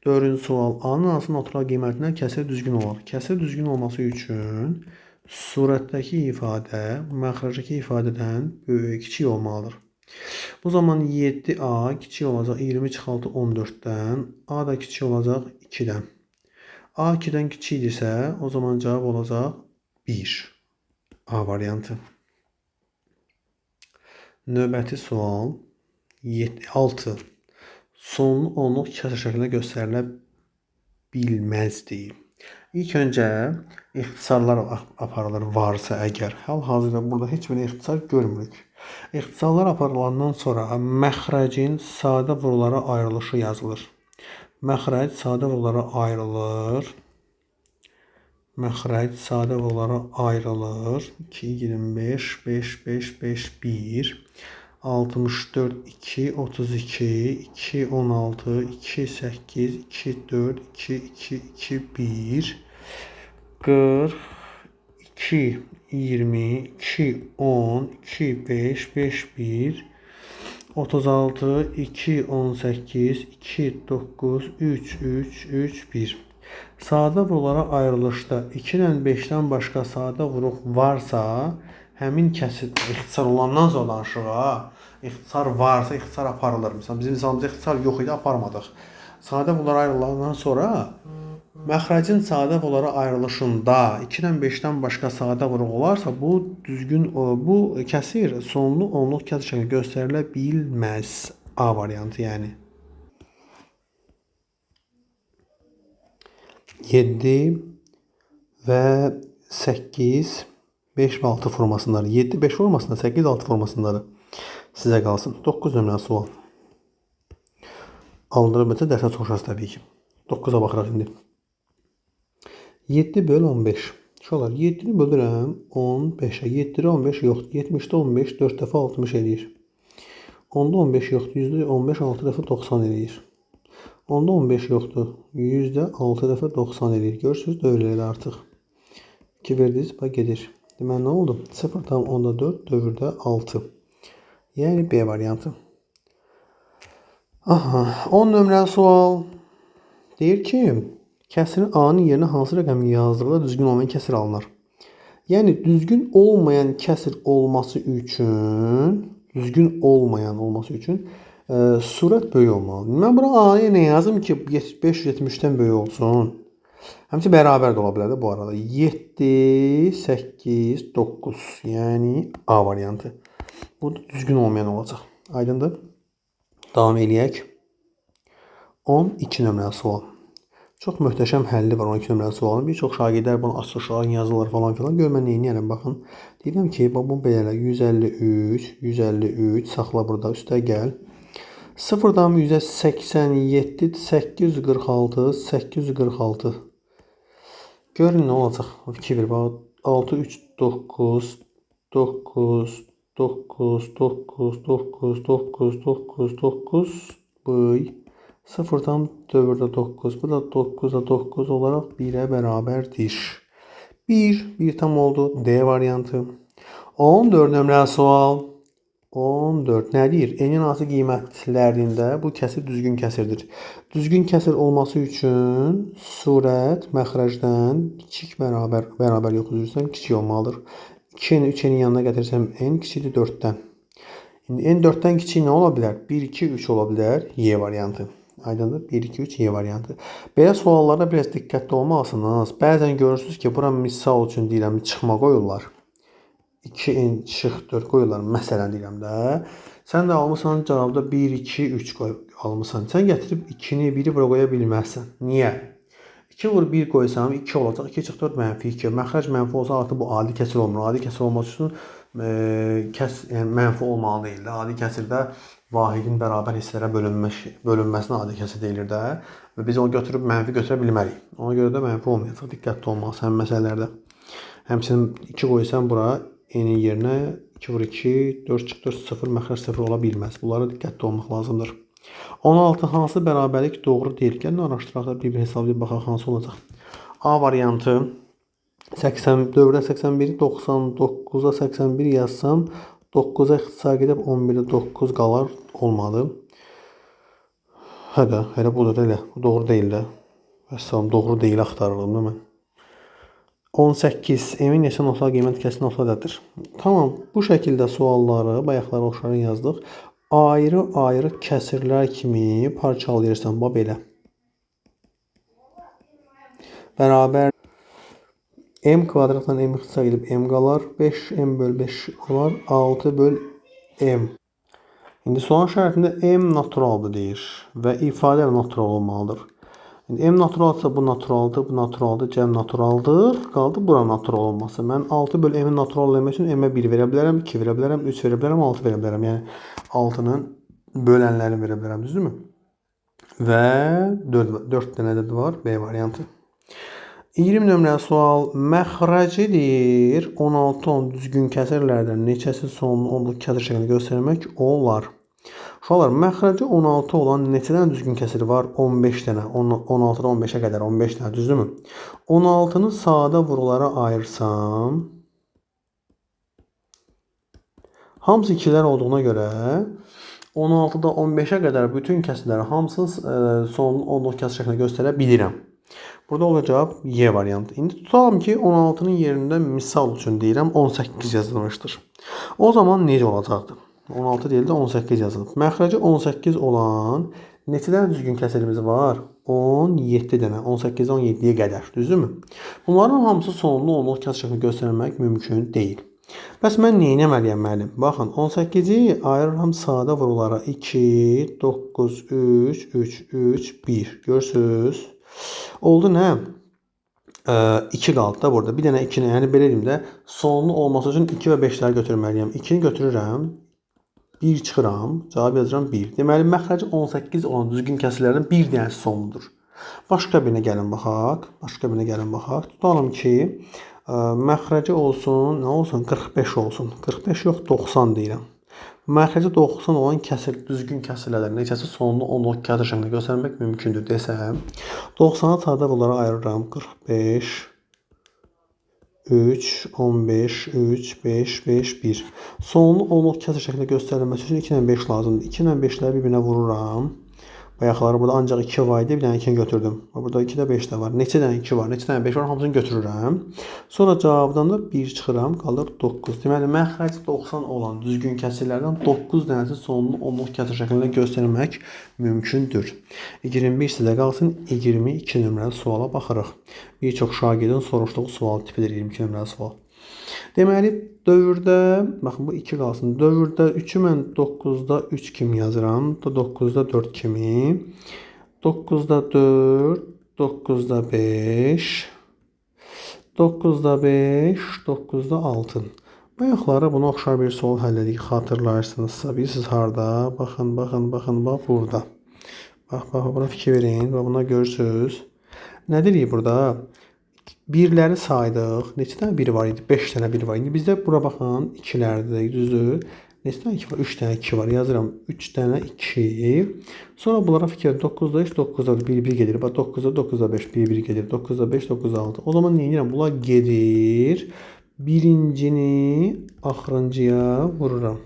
Speaker 1: 4-cü sual. A-nın hansı natural qiymətinə kəsir düzgün olar? Kəsir düzgün olması üçün surətdəki ifadə məxrəcdəki ifadədən kiçik olmalıdır. Bu zaman 7A kiçik olacaq 20 çıxaltı 14-dən, A da kiçik olacaq 2-dən. A 2-dən kiçikdirsə, o zaman cavab olacaq 1. A variantı. Növbəti sual 6. Sonlu onluq kəsr şəklində göstərilə bilməz deyil. İlk öncə ixtisarlar aparılır varsa əgər. Hal-hazırda burada heç bir ixtisar görmürük. İxtisarlar aparılandan sonra məxrəcin sadə vurulara ayrılışı yazılır. Məxrəc sadə vurulara ayrılır. Məxrəc sadə vurulara ayrılır. 2, 25, 5, 5, 5, 1, 64, 2, 32, 2, 16, 2, 8, 2, 4, 2, 2, 2, 1, 40, 2, 20, 2, 10, 2, 5, 5, 1, 36, 2, 18, 2, 9, 3, 3, 3, 1. Sadə vurulara ayrılışda 2 ilə 5-dən başqa sadə vuruq varsa, həmin kəsir ixtisar olandan sonra danışırıq. İxtisar varsa ixtisar aparılır. Məsələn, bizim misalımızda ixtisar yox idi, aparmadıq. Sadə vurulara ayrılandan sonra məxrəcin sadə vurulara ayrılışında 2 ilə 5-dən başqa sadə vuruq olarsa, bu kəsir sonlu onluq kəsir şəkli göstərilə bilməz. A variantı yəni. 7 və 8, 5 və 6 formasındadır. 7, 5 formasında, 8, 6 formasındadır. Sizə qalsın. 9 nömrəli sual. Alındırılmışsa dərsə soruşarız təbii ki. 9-a baxıraq indi. 7 böl 15. Uşaqlar, 7-ni bölürəm 15-ə. 7-də 15 yoxdur. 70-də 15 4 dəfə 60 eləyir. 10-da 15 yoxdur. 100-də 15 6 dəfə 90 eləyir. 10-da 15 yoxdur. 100-də 6 dəfə 90 eləyir. Görürsünüz, dövrləri artıq. 2 verdiniz, bax gedir. Deməli, nə oldu? 0,4 dövrdə 6. Yəni B variantı. Aha, 10 nömrəli sual. Deyir ki, kəsirin A-nın yerinə hansı rəqəmi yazdıqda düzgün olmayan kəsir alınır? Yəni, düzgün olmayan kəsir olması üçün surət böyük olmalıdır. Mən bura A-ya nə yazım ki, 570-dən böyük olsun? Həmçə bərabər də ola bilər də bu arada. 7, 8, 9. Yəni A variantı. Bu da düzgün olmayan olacaq. Aydındır? Davam eləyək. 12 nömrəli sual. Çox möhtəşəm həlli var 12 nömrəli sualın. Bir çox şagirdlər bunu açılışlar, yazılır falan filan. Gör mən neyniyərəm, baxın. Deyirəm ki, bunu belə 153, 153, saxla burada, üstə gəl. 0,187, 846, 846. Görün nə olacaq? 2 ver, bax. 6, 3, 9, 9, 9, 9, 9, 9, 9, 9, bıy. 0-dan dövrdə 9, bu da 9'a 9 olaraq 1'ə bərabərdir. 1 tam oldu. D variantı. 14 nömrəli sual. 14 nə deyir? N-in hansı qiymətlərində bu kəsir düzgün kəsirdir? Düzgün kəsir olması üçün surət məxrəcdən kiçik bərabər yox, üzrsən kiçik olmalıdır. 2-ni 3-nin yanına gətirsəm n kiçikdir 4-dən. İndi n 4-dən kiçik nə ola bilər? 1, 2, 3 ola bilər. Y variantı. Aydındır? 1, 2, 3 Y variantı. Belə suallarda biraz diqqətli olmalısınız. Bəzən görürsünüz ki, bura misal üçün deyirəm, çıxma qoyurlar. 2n çıx 4 qoyurlar. Məsələn deyirəm də. Sən də almışsan cavabda 1, 2, 3 qoy almışsan. Sən gətirib 2-ni 1-i bura qoya bilməzsən. Niyə? 2 vur 1 qoysam 2 olacaq. 2 çıx 4 mənfi 2. Məxrəc mənfi olsa artıq bu adi kəsir olmur. Adi kəsir olması üçün yəni mənfi olmalı deyil də. Adi kəsirdə vahidin bərabər hissələrə bölünməsinə adi kəsir deyilir də. Və biz onu götürüb mənfi götürə bilmərik. Ona görə də mənfi olmayacaq. Diqqətli olmalısın həmin məsələlərdə. Həmçinin 2 qoysan bura n-in yerinə 2 vur 2, 4 çıx 4, 0, məxrəc 0 ola bilməz. Bunlara diqqətli olmaq lazımdır. 16 hansı bərabərlik doğru deyil? Gəlin araşdıraq da bir hesab edib baxaq hansı olacaq. A variantı 4-ə 81, 99-a 81 yazsam 9-a ixtisar gedib 11-də 9 qalar, olmadı. Hə də, elə budur elə. Bu doğru deyil də. Vəssalam, doğru deyil axtarırdım da mən. 18. Emin neçə notlar qiymət kəsin notlardadır. Tamam, bu şəkildə sualları bayaqlara oxşarın yazdıq. Ayrı-ayrı kəsirlər kimi parçalayırsan, bax belə. Bərabər m kvadratla m ixtisar edib m qalar, 5m böl 5 olar, 6 böl m. İndi sual şərtində m naturaldır deyir və ifadə natural olmalıdır. İndi m naturalsa bu naturaldır, bu naturaldır, cəm naturaldır. Qaldı bura natural olması. Mən 6 böl m-in natural eləmək üçün m-ə 1 verə bilərəm, 2 verə bilərəm, 3 verə bilərəm, 6 verə bilərəm. Yəni 6-nın bölənlərini verə bilərəm, düzdürmü? Və 4 dənə də var, B variantı. 20 nömrəli sual məxrəcidir. 16-10 düzgün kəsirlərdən neçəsi sonunu 10-luq kəsir şəklində göstərmək olar? Uşaqlar, məxrəci 16 olan neçə dənə düzgün kəsir var? 15 dənə. 16-dan 15-ə qədər 15 dənə, düzdürmü? 16-nı sadə vurulara ayırsam, hamısı 2-lər olduğuna görə 16-da 15-ə qədər bütün kəsirləri hamısını sonunu 10-luq kəsir şəklində göstərə bilirəm. Burada olacaq Y variantı. İndi tutalım ki 16-nın yerində misal üçün deyirəm 18 yazılmışdır. O zaman necə olacaqdır? 16 deyil də 18 yazılıb. Məxrəci 18 olan neçə dənə düzgün kəsirimiz var? 17 dənə. 18-dən 17-yə qədər. Düzdürmü? Bunların hamısı sonunu 10-luq kəsir şəklində göstərmək mümkün deyil. Bəs mən nə etməliyəm müəllim? Baxın, 18-i ayırıram sadə vurulara. 2, 9, 3, 3, 3, 1. Görürsünüz? Oldu nə? 2 qaldı da burada. Bir dənə 2-ni, yəni belə deyim də, sonlu olması üçün 2 və 5-ləri götürməliyəm. 2-ni götürürəm, 1 çıxıram, cavab yazıram 1. Deməli, məxrəci 18 olan düzgün kəsirlərdən bir dənəsi sonludur. Başqa birinə gəlin baxaq. Tutalım ki, məxrəci olsun, nə olsun? 45 olsun. 45 yox, 90 deyirəm. Məxrəci 90 olan düzgün kəsirlərdən neçəsi sonunu 10-luq kəsir şəklində göstərmək mümkündür desəm, 90-ı sadə bunlara ayırıram. 45, 3, 15, 3, 5, 5, 1. Sonunu 10-luq kəsir şəklində göstərilməsi üçün 2 ilə 5 lazımdır. 2 ilə 5-ləri bir-birinə vururam. Bayaqları burada ancaq 2 var idi, bir dənə 2-ni götürdüm. Burada 2 də 5 də var. Neçə dənə 2 var, neçə dənə 5 var, hamısını götürürəm. Sonra cavabdan da 1 çıxıram, qalır 9. Deməli, məxrəci 90 olan düzgün kəsirlərdən 9 dənəsi sonunu 10-luq kəsir şəklində göstərmək mümkündür. 21 sizə qalsın, 22 nömrəli suala baxırıq. Bir çox şagirdin soruşduğu sual tipidir 22 nömrəli sual. Deməli, dövrdə, baxın bu 2 qalsın. Dövrdə 3-ü mən 9-da 3 kimi yazıram. 9-da 4 kimi. 9-da 4, 9-da 5. 9-da 5, 9-da 6. Bayaqlara buna oxşar bir sual həll edik. Xatırlarsınızsa, bilirsiniz harda? Baxın, bax burada. Bax, buna fikir verin. Bax, buna görürsünüz. Nə deyirik burada? Birləri saydıq. Neçə dənə 1 var idi? 5 dənə 1 var. İndi bizdə bura baxın 2-lərdir, düzdür? Neçə dənə 2 var? 3 dənə 2 var. Yazıram 3 dənə 2. Sonra bunlara fikir 9-da 3, 9-da 1 gedir. Bax 9-da 9-da 5 1 gedir. 9-da 5, 9-da 6. O zaman nə edirəm? Bunlar gedir. Birincini axırıncıya vururam.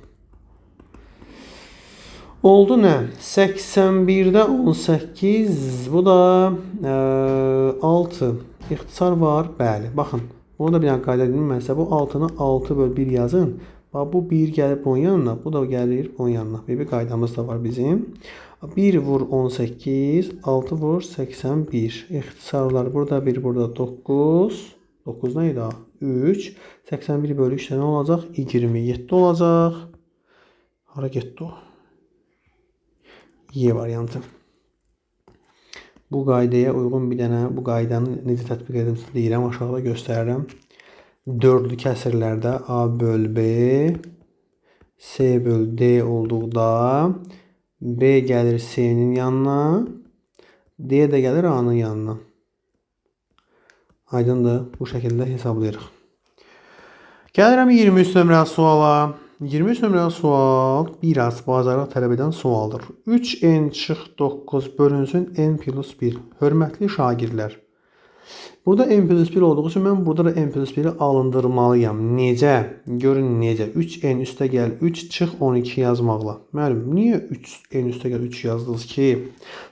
Speaker 1: Oldu nə? 81-də 18, bu da 6. İxtisar var, bəli. Baxın, bunu da bir dənə qayda edin. Mənsə bu 6-nı 6 böl 1 yazın. Bax, bu 1 gəlib onun yanına, bu da gəlir onun yanına. Bir qaydamız da var bizim. 1 vur 18, 6 vur 81. İxtisarlar burada 1, burada 9. 9 nə idi? 3. 81 bölü 3 nə olacaq? 27 olacaq. Hara getdi o? Y variantı. Bu qaydaya uyğun bir dənə bu qaydanı necə tətbiq edim deyirəm, aşağıda göstərirəm. Dördlü kəsirlərdə A böl B, C böl D olduqda B gəlir C'nin yanına, D də gəlir A'nın yanına. Aydındır. Bu şəkildə hesablayırıq. Gəlirəm 23 nömrəli suala. 23 nömrəli sual biraz bacarıq tələb edən sualdır. 3n çıx 9 bölünsün n plus 1. Hörmətli şagirdlər. Burada n plus 1 olduğu üçün mən burada da n plus 1'i alındırmalıyam. Necə? Görün necə. 3n üstə gəl 3 çıx 12 yazmaqla. Müəllim, niyə 3n üstə gəl 3 yazdınız ki?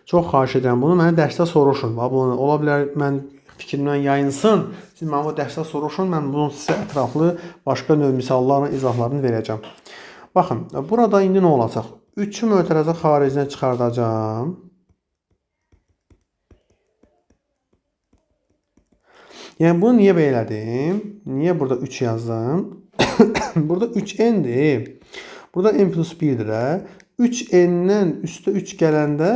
Speaker 1: Çox xahiş edirəm bunu mənə dərsdə soruşun. Ola bilər mən fikrimdən yayınsın. Siz mənə bu dərsdə soruşun. Mən bunun sizə ətraflı başqa növ misallarla izahlarını verəcəm. Baxın, burada indi nə olacaq? 3'ü mötərəzə xaricinə çıxardacağım. Yəni bunu niyə belə elədim? Niyə burada 3 yazdım? Burada 3n'dir. Burada n plus 1'dir. 3n'dən üstə 3 gələndə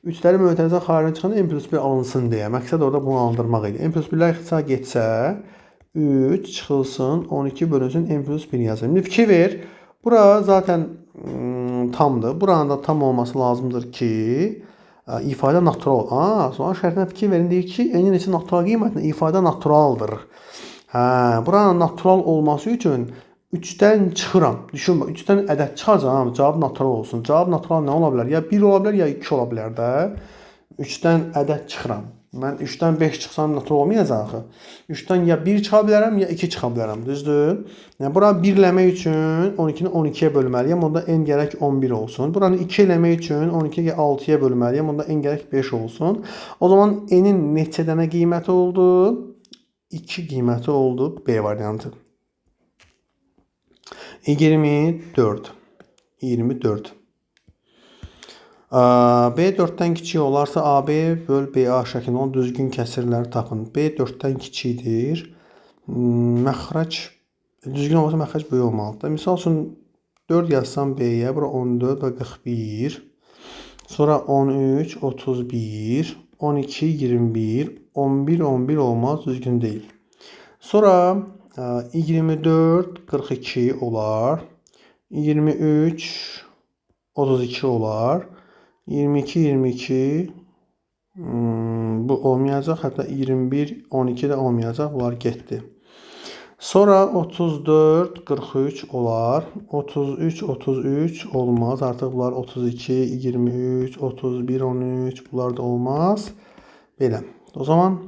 Speaker 1: 3'ləri mötərizə xaricinə çıxanda n plus 1 alınsın deyə. Məqsəd orada bunu alındırmaq idi. N plus 1'lər ixtisar getsə 3 çıxılsın 12 bölünsün n plus 1 yazılır. İndi fikir ver. Bura zaten tamdır. Buranın da tam olması lazımdır ki ifadə natural. Sonra şərtinə fikir verin. Deyir ki n'in içi natural qiymətində ifadə naturaldır. Buranın natural olması üçün 3'dən çıxıram. Düşün, 3'dən ədəd çıxacağam. Cavab natural olsun. Cavab natural nə ola bilər? Ya 1 ola bilər, ya 2 ola bilər də. 3'dən ədəd çıxıram. Mən 3'dən 5 çıxsam natural olmayacaq axı. 3'dən ya 1 çıxa bilərəm, ya 2 çıxa bilərəm. Düzdür? Yəni bura 1 eləmək üçün 12-ni 12'yə bölməliyəm. Onda n gərək 11 olsun. Buranı 2 eləmək üçün 12'yi 6'ya bölməliyəm. Onda n gərək 5 olsun. O zaman n'in neçə dənə qiyməti oldu? 2 qiyməti oldu. B variantı. 24. 24. B 4'dən kiçik olarsa AB böl BA şəklində olan düzgün kəsirləri tapın. B 4'dən kiçikdir. Məxrac düzgün olmasa məxrac böyük olmalıdır. Misal üçün 4 yazsam B'yə, bura 14 və 41. Sonra 13, 31, 12, 21, 11, 11 olmaz, düzgün deyil. Sonra 24, 42 olar. 23, 32 olar. 22, 22 bu olmayacaq. Hətta 21, 12 də olmayacaq. Bunlar getdi. Sonra 34, 43 olar. 33, 33 olmaz. Artıq bunlar 32, 23, 31, 13 bunlar da olmaz. Belə. O zaman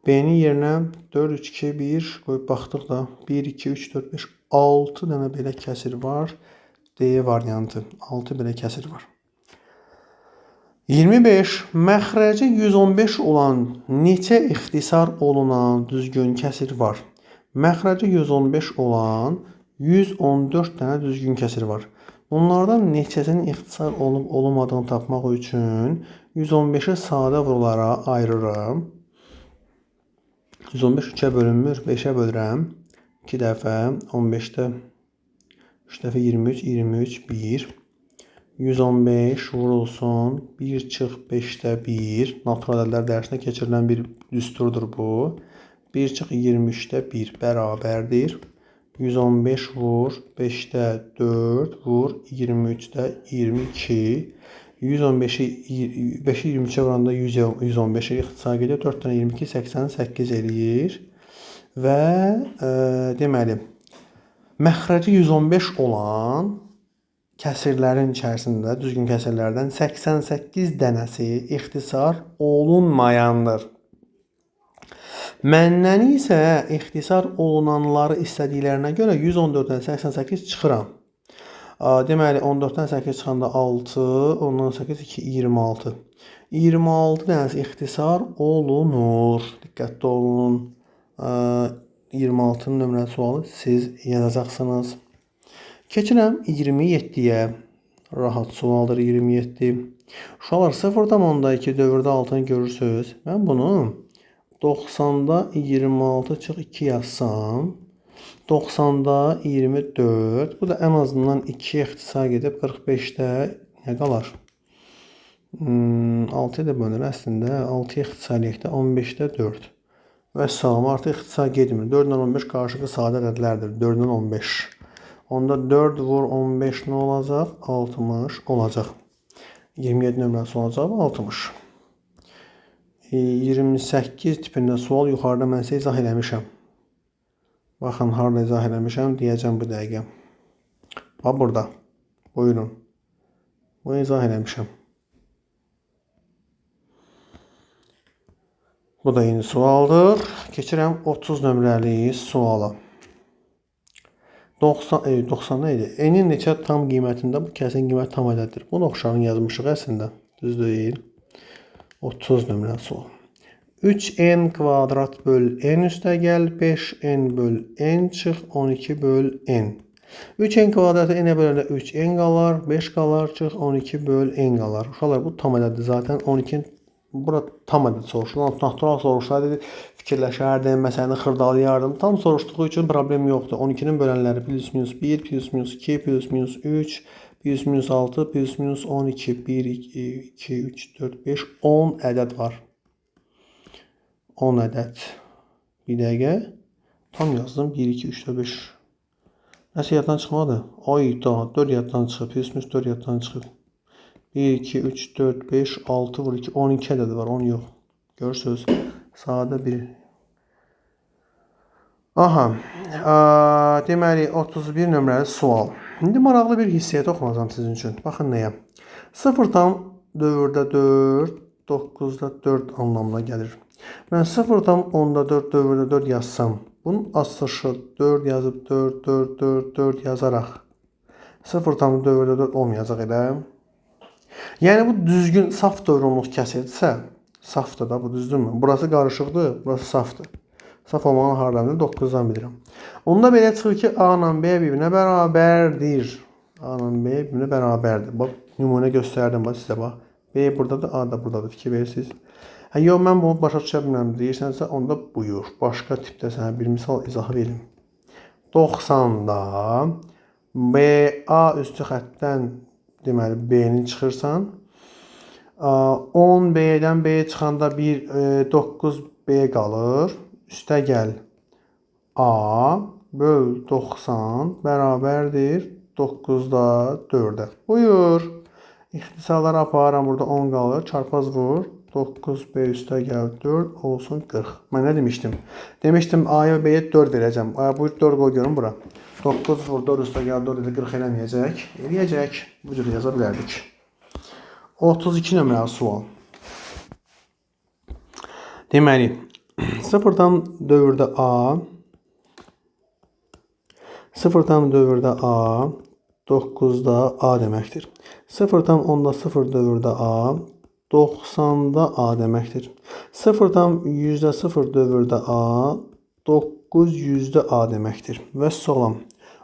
Speaker 1: B'nin yerinə 4, 3, 2, 1 qoyub baxdıq da 1, 2, 3, 4, 5, 6 dənə belə kəsir var. D variantı. 6 belə kəsir var. 25. Məxrəci 115 olan neçə ixtisar olunan düzgün kəsir var? Məxrəci 115 olan 114 dənə düzgün kəsir var. Onlardan neçəsinin ixtisar olub olmadığını tapmaq üçün 115'i sadə vurulara ayırıram. 115 3'ə bölünmür, 5'ə bölürəm. 2 dəfə, 15'də 3 dəfə 23, 23, 1. 115 vurulsun, 1 çıx 5'də 1. Natural ədədlər dərsində keçirilən bir düsturdur bu. 1 çıx 23'də 1 bərabərdir. 115 vur, 5'də 4 vur, 23'də 22. 115'i 5'i 23'e vuranda 115'e ixtisar gedir. 4 tane 22, 88 eləyir. Və deməli, məxrəci 115 olan kəsirlərin içərisində, düzgün kəsirlərdən 88 dənəsi ixtisar olunmayandır. Məndən isə ixtisar olunanları istədiklərinə görə 114'dən 88 çıxıram. Deməli 14'dən 8 çıxanda 6, ondan 8, 2, 26. 26 dənəsi ixtisar olunur. Diqqətli olun. 26'nın nömrəli sualı siz yazacaqsınız. Keçirəm 27'yə. Rahat sualdır 27. Uşaqlar 0,2 dövrdə altını görürsünüz. Mən bunu 90'da 26 çıx 2 yazsam 90'da 24. Bu da en azından 2'ye ixtisar gedib 45'də nə qalar? 6'ya da bölünür əslində. 6'ya ixtisar edək də 15'də 4. Vəssalam, artıq ixtisar getmir. 4-dən 15 qarşılıqlı sadə ədədlərdir. 4-dən 15. Onda 4 vur 15 nə olacaq? 60 olacaq. 27 nömrəsi olacaq 60. 28 tipində sual yuxarıda mən sizə izah eləmişəm. Baxın, harada izah eləmişəm, deyəcəm bu dəqiqə. Bax, burada. Buyurun. Bunu izah eləmişəm. Bu da yeni sualdır. Keçirəm 30 nömrəli suala. 90 nə idi? N-in neçə tam qiymətində? Bu kəsin qiymət tam ədəddir. Bunu oxşarın yazmışıq əslində. Düz deyil. 30 nömrəli sual. 3n kvadrat böl n üstəgəl 5n böl n çıx 12 böl n. 3n kvadratı n-ə böləndə 3n qalar, 5 qalar, çıx 12 böl n qalar. Uşaqlar, bu tam ədəddir zaten. 12 burada tam ədəd soruşulur. Natural soruşsaydı fikirləşərdim, məsələni xırdalayardım. Tam soruşduğu üçün problem yoxdur. 12-nin bölənləri plus minus 1, plus minus 2, plus minus 3, plus minus 6, plus minus 12, 1, 2, 3, 4, 5, 10 ədəd var. 10 ədəd. Bir dəqiqə. Tam yazdım. 1, 2, 3, 4, 5. Nəsə yaddan çıxmadı. Ay da 4 yaddan çıxıb. Plus minus 4 yaddan çıxıb. 1, 2, 3, 4, 5, 6 vur 2, 12 ədədi var, 10 yox. Görürsünüz, sadə bir. Aha, deməli 31 nömrəli sual. İndi maraqlı bir hissiyat oxunacam sizin üçün. Baxın nəyə. 0 tam dövrdə 4, 9-da 4 anlamına gəlir. Mən 0 tam 10-da 4, dövrdə 4 yazsam, bunun asılışı 4 yazıb 4, 4, 4, 4 yazaraq 0 tam dövrdə 4 olmayacaq elə. Yəni bu düzgün saf dövrünlük kəsildirsə, safdır da, bu düzdürmü? Burası qarışıqdır, burası safdır. Saf olmağın hardamını 9-dan bilirəm. Onda belə çıxır ki, A ilə B bir-birinə bərabərdir. A ilə B bir-birinə bərabərdir. Bax, nümunə göstərdim bax sizə bax. B buradadır, A da buradadır. Fikir verirsiniz. Yox, mən bunu başa düşə bilmirəm deyirsənsə, onda buyur. Başqa tipdə sənə bir misal izah verim. 90-da BA üstü xəttdən deməli B-ni çıxırsan. 10 B-dən B çıxanda 9 B qalır. Üstə gəl A böl 90 bərabərdir 9-da 4-ə. Buyur. İxtisarları aparıram, burada 10 qalır. Çarpaz vur. 9B üstə gəl 4 olsun 40. Mən nə demişdim? Demişdim A-ya B-yə 4 verəcəm. Buyur 4 qoy görün bura. 9 vur 4 üstə gəl 4 ilə 40 eləməyəcək. Eləyəcək. Bu cür yaza bilərdik. 32 nömrəli sual. Deməli, 0-dan dövrdə A, 0-dan dövrdə A, 9-da A deməkdir. 0-dan 10-da 0 dövrdə A, 90-da A deməkdir. 0-dan 100-də 0 dövrdə A, 900-də A deməkdir. Vəssalam.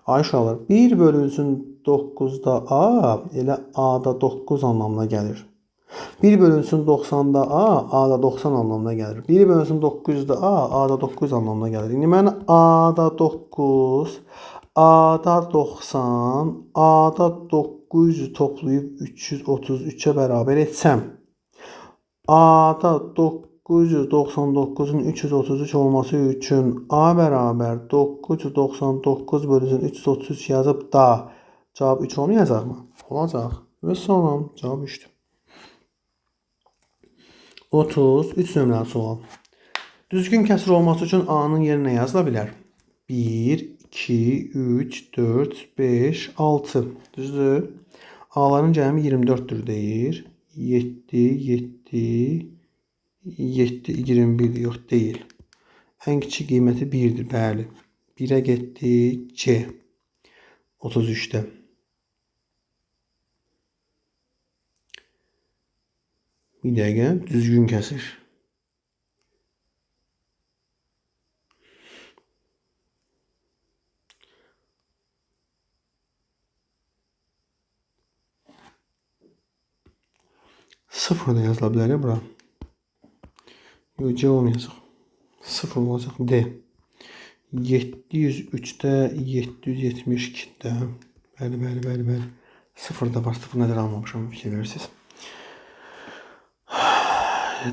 Speaker 1: Ay uşaqlar, 1 bölünsün 9-da A, elə A-da 9 anlamına gəlir. 1 bölünsün 90-da A, A-da 90 anlamına gəlir. 1 bölünsün 900-də A, A-da 9 anlamına gəlir. İndi mən A-da 9, A-da 90, A-da 900 toplayıb 333-ə bərabər etsəm, A-da 999-un 333 olması üçün A bərabər 999 bölünsün 333 yazıb da cavab 3 olmayacaq mı? Olacaq. Və sonra cavab 3-dür. 33 nömrəli sual. Düzgün kəsr olması üçün A-nın yerinə yazıla bilər. 1, 2, 3, 4, 5, 6. Düzdür? A-ların cəmi 24-dür deyir. 7, 7, 7, 21 yox deyil. Ən kiçik qiyməti 1-dir, bəli. 1-ə getdi C. 33-də. Bir dəqiqə, düzgün kəsir. Sıfır da yazıla bilər ya bura. Yox, C olmayacaq. Sıfır olacaq. D. 703-də 772-də. Bəli. Sıfır da var. Sıfır nədir almamışam, fikir verirsiniz.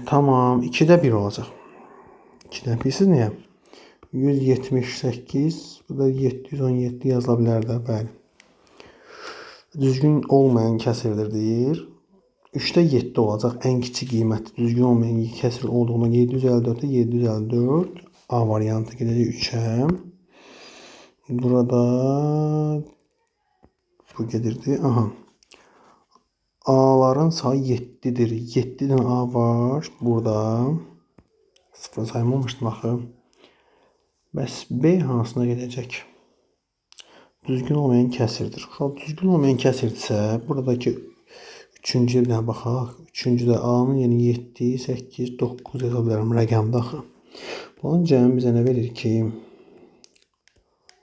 Speaker 1: Tamam. 2-də 1 olacaq. 2-dən. Bilirsiniz niyə? 178, bu da 717 yazıla bilər də, bəli. Düzgün olmayan kəsirdir deyir. 3-də 7 olacaq ən kiçik qiyməti. Düzgün olmayan kəsir olduğuna 754-də 754 A variantı gedəcək 3-ə. Burada bu gedirdi. Aha. A'ların sayı 7'dir. 7 dənə A var burada. Sıfır saymamışdım axı. Bəs B hansına gedəcək? Düzgün olmayan kəsirdir. Düzgün olmayan kəsirdirsə, buradakı üçüncüyə bir dənə baxaq. Üçüncüdə A-nın yəni 7, 8, 9 yaza bilərəm rəqəmdə axı. Bunun cəmi bizə nə verir ki?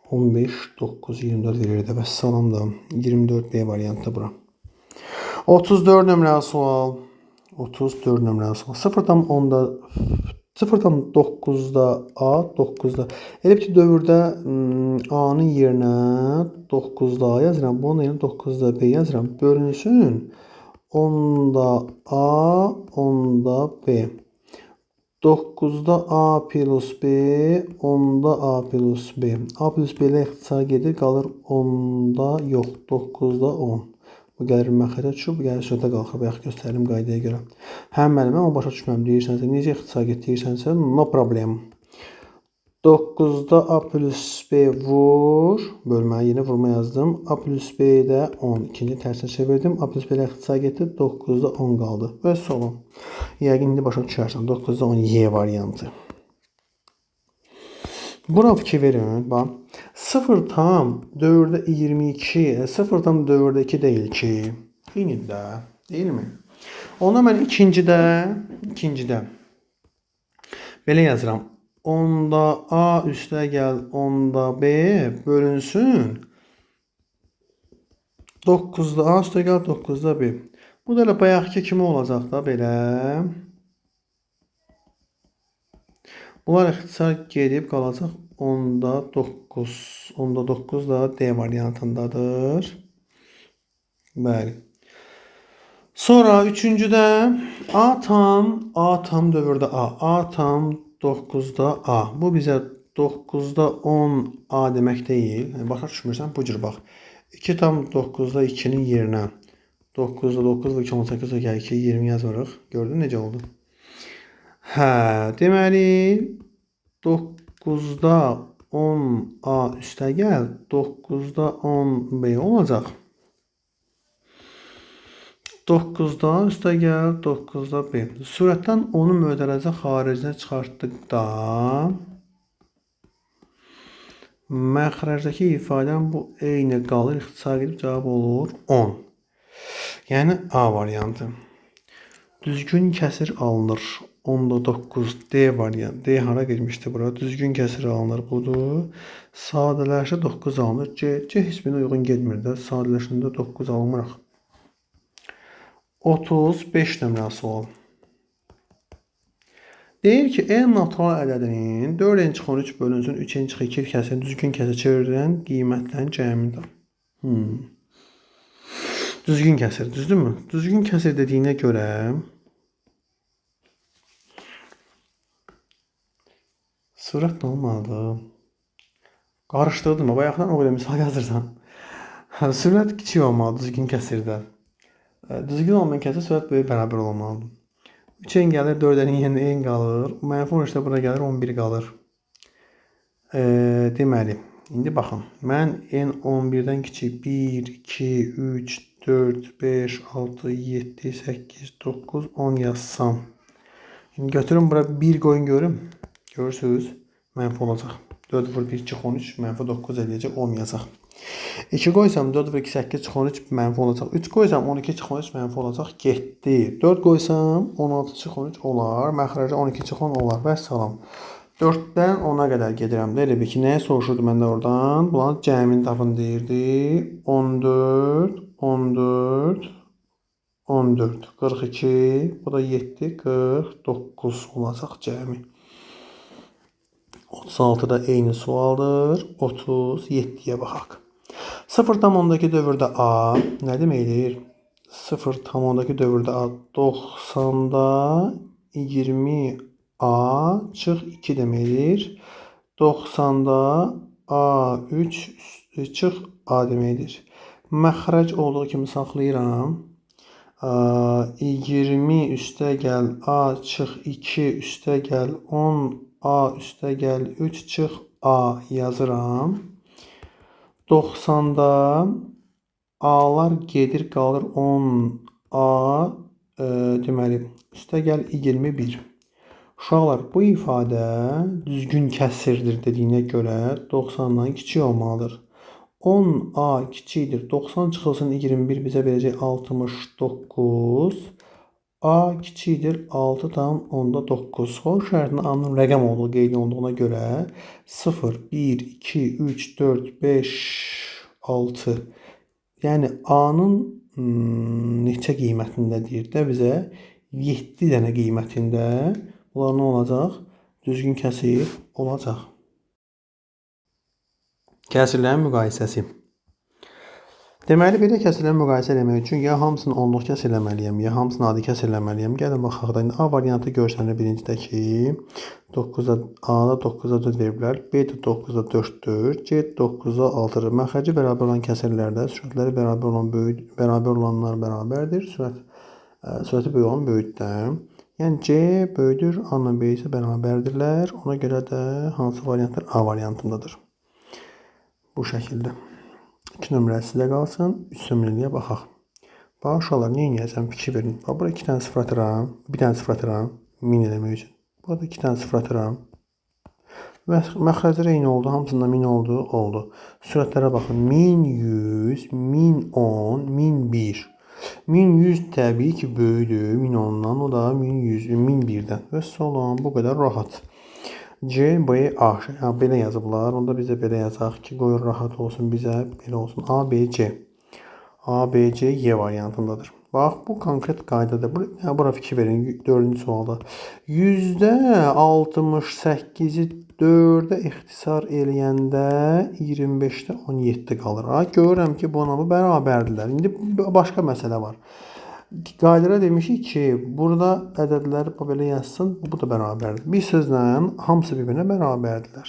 Speaker 1: 15, 9, 24 verir də. Bəs salam da 24 B variantı bura. 34 nömrəli sual. 34 nömrəli sual. 0,9'da A, 9'da. Elə ki dövrdə A'nın yerinə 9'da A yazıram. Bunun yerinə 9'da B yazıram. Bölünsün 10'da A, 10'da B. 9'da A plus B, 10'da A plus B. A plus B ilə ixtisar gedir, qalır 10'da yox, 9'da 10. Bu gəlir məxrəcə çıxıb, bu gəlir sözdə qalxır. Bayaq göstərim qaydaya görə. Həm müəllimə onu başa düşməm deyirsənsə, necə ixtisar getirsənsə, no problem. 9'da A plus B vur, bölməyə yenə vurma yazdım. A plus B də 10. İkinci tərsinə çevirdim. A plus B ilə ixtisar getir, 9'da 10 qaldı. Və solun. Yəqin indi başa düşərsən. 9'da 10 Y variantı. Buna fikir verin. Bax. 0 tam dövrdə 22, 0 tam dövrdə 2 deyil ki. Eynidə, deyilmi? Ona mən ikincidə belə yazıram. 10'da A üstə gəl 10'da B bölünsün 9'da A üstə gəl 9'da B. Bu da elə bayaqki kimi olacaq da belə. Bunlar ixtisar gedib qalacaq 10'da 9. 10'da 9 da D variantındadır. Bəli. Sonra üçüncüdə A tam dövrdə A tam 9'da A. Bu bizə 9'da 10 A demək deyil. Başa düşmürsən, bu cür bax. 2 tam 9'da 2'nin yerinə 9'da 9 və 2 18'da gəl 2 20 yazırıq. Gördün necə oldu? Hə, deməli 9'da 10 A üstə gəl 9'da 10 B olacaq. 9'da üstə gəl 9'da B. Surətdən onu mötərəzə xaricinə çıxartdıqda məxrəcdəki ifadən bu eyni qalır. İxtisar edib cavab olur 10. Yəni A variantı. Düzgün kəsir alınır. 10'da 9 D variantı. D hara girmişdi bura? Düzgün kəsir alınır. Budur. Sadələşə 9 alınır. C heç birinə uyğun gelmir də. Sadələşəndə 9 alınmırıq. 35 nömrəli sual. Deyir ki, en natural ədədinin 4n çıxan 3 bölünsün 3n çıxan 2 kəsirin düzgün kəsir çevirilən qiymətlərin cəmidir. Düzgün kəsir, düzdürmü? Düzgün kəsir dediyinə görə sürət nə olmalıdır? Qarışdırdım. Bayaqdan o qədər misal yazırsan. Sürət kiçik olmalı düzgün kəsirdə. Düzgün olmayan kəsir sürət böyük bərabər olmalıdır. 3n gəlir, 4n yerinə n qalır. Mənfi 13-də bura gəlir, 11 qalır. Deməli, indi baxın. Mən n 11-dən kiçik 1, 2, 3, 4, 5, 6, 7, 8, 9, 10 yazsam. Şimdi götürün bura 1 qoyun görüm. Görürsünüz, mənfi olacaq. 4 vur 1 çıx 13, mənfi 9 eləyəcək, 10 yazaq. 2 qoysam 4 vur 2 8 çıx 13 mənfi olacaq. 3 qoysam 12 çıx 13 mənfi olacaq. Getdi. 4 qoysam 16 çıx 13 olar. Məxrəcə 12 çıx 10 olar. Vəssalam. 4-dən 10-a qədər gedirəm də. Elə bir ki, nəyə soruşurdu məndə oradan? Bunların cəmini tapın deyirdi. 14, 14, 14, 42, bu da 7, 49 olacaq cəmi. 36'da eyni sualdır. 37'ye baxaq. 0,10'daki dövrdə A nə deməkdir? 0,10'daki dövrdə A 90'da 20 A çıx 2 deməkdir. 90-da A3 çıx A deməkdir. Məxrəc olduğu kimi saxlayıram. 20 üstə gəl A çıx 2 üstə gəl 10 A üstə gəl 3 çıx A yazıram. 90-da A'lar gedir qalır 10 A deməli üstə gəl 21. Uşaqlar, bu ifadə düzgün kəsrdir dediyinə görə 90-dan kiçik olmalıdır. 10A kiçikdir. 90 çıxılsın 21 bizə verəcək 69. A kiçikdir 6,9. Sol şərtində A-nın rəqəm olduğu qeyd olunduğuna görə 0, 1, 2, 3, 4, 5, 6. Yəni A-nın neçə qiymətində deyir də bizə 7 dənə qiymətində. Bunlar nə olacaq? Düzgün kəsir olacaq. Kəsirlərin müqayisəsi. Deməli, belə kəsirləri müqayisə etmək üçün ya hamısını onluq kəsirləməliyəm, ya hamısını adi kəsirləməliyəm. Gəlin baxaq da. A variantı görsənir birincidə 9-a A-da 9-a 4 veriblər. B-də 9-a 4-dür. C 9-a 6-dır. Məxrəci bərabər olan kəsirlərdə sürətləri bərabər olanlar bərabərdir. Sürəti böyük olan böyükdür. Yəni C böyükdür, A ilə B isə bərabərdirlər. Ona görə də hansı variantlar A variantındadır? Bu şəkildə. 2 nömrəli sizə qalsın. 3 nömrəliyə baxaq. Bax uşaqlar, nə edəcəm? Fikir verin. Bax, bura 2 dənə sıfır atıram. Bir dənə sıfır atıram. 1000 eləmək üçün. Burada 2 dənə sıfır atıram. Məxrəclər eyni oldu. Hamısında 1000 oldu. Oldu. Sürətlərə baxın. 1100, 1010, 1001. 1100 təbii ki, böyüdür 1010-dan. O da 1100, 1001-dən. Və salam, bu qədər rahat. C, B, A. Belə yazıblar. Onda bizə belə yazaq ki, qoyur rahat olsun bizə. Belə olsun. A, B, C. A, B, C, Y variantındadır. Bax, bu konkret qaydada. Bura fikir verin. 4-cü sualda. %68-i 4-ə ixtisar eləyəndə 25-də 17 qalır. Görürəm ki, bu bərabərdirlər. İndi başqa məsələ var. Qaydada demişik ki, burada ədədləri belə yazsın, bu da bərabərdir. Bir sözlə hamısı bir-birinə bərabərdirlər.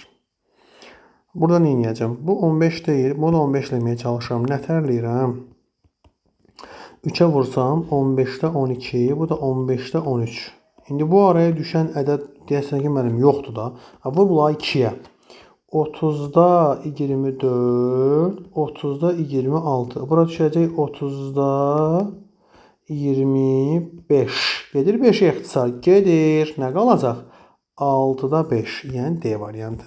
Speaker 1: Burada nə edəcəm? Bu 15 deyil, bunu da 15 eləməyə çalışıram. Nətərləyirəm? 3-ə vursam 15-də 12, bu da 15-də 13. İndi bu araya düşən ədəd deyəsən ki, mənim yoxdur da. Vur bunları 2-yə. 30-da 24, 30-da 26. Bura düşəcək 30-da 25. Gedir 5-ə ixtisar. Gedir. Nə qalacaq? 6-da 5. Yəni D variantı.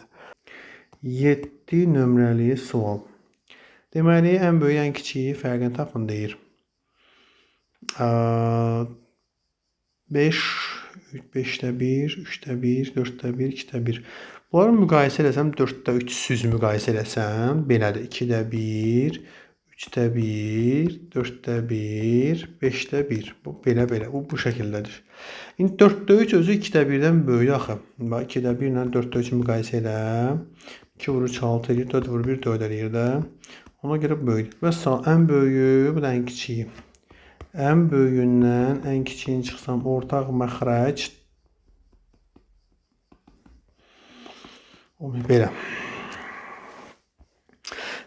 Speaker 1: 7 nömrəli sual. Deməli, ən böyük, ən kiçiyi fərqini tapın deyir. 5, 5-də 1, 3-də 1, 4-də 1, 2-də 1. Bunları müqayisə eləsəm, 4-də 3-süz müqayisə eləsəm, belədir. 2-də 1, 3-də 1, 4-də 1, 5-də 1. Bu belə. Bu şəkildədir. İndi 4-də 3 özü 2-də 1-dən böyük axı. Bax 2-də 1 ilə 4-də 3 müqayisə elə. 2 vurur 6 eləyir, 4 vurur 1 4 eləyir də. Ona görə böyük. Və ən böyüyü, bu da ən kiçiyi. Ən böyüyündən ən kiçiyini çıxsam ortaq məxrəc belə.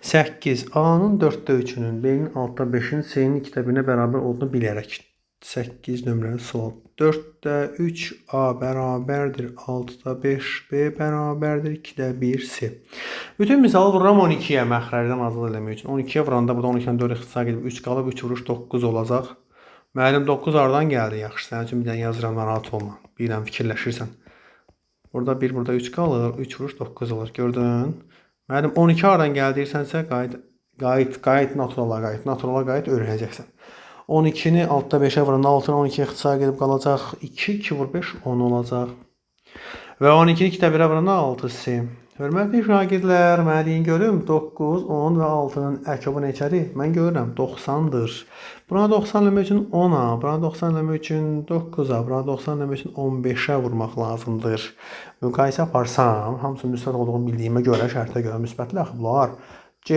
Speaker 1: 8. A-nın 4-də 3-ünün, B-nin 6-da 5-in, C-nin 2-də 1-nə bərabər olduğunu bilərək. 8 nömrəli sual. 4-də 3 A bərabərdir 6-da 5, B bərabərdir 2-də 1, C. Bütün misalı vururam 12-yə məxrəcdən azad eləmək üçün. 12-yə vuranda burada 12-dən 4 ixtisar edib 3 qalıb, 3 vuruş 9 olacaq. Müəllim 9 hardan gəldi? Yaxşı, sənin üçün bir dənə yazıram, narahat olma. Bilirəm, fikirləşirsən. Burada 1, burada 3 qalır, 3 vuruş 9 olur. Gördün? Müəllim 12 hardan gəldi deyirsənsə, qayıt naturala qayıt öyrənəcəksən. 12-ni altda 5-ə vuranda 6-nı 12-yə ixtisar edib qalacaq 2, 2 vur 5, 10 olacaq. Və 12-ni 2-də 1-ə vuranda 6-sı. Hörmətli şagirdlər, mənə deyin görüm, 9, 10 və 6-nın əkobu neçədir? Mən görürəm, 90-dır. Buna 90 eləmək üçün 10-a, buna 90 eləmək üçün 9-a, buna 90 eləmək üçün 15-ə vurmaq lazımdır. Müqayisə aparsam, hamısı müsbət olduğunu bildiyimə görə, şərtə görə müsbətli axı bunlar. C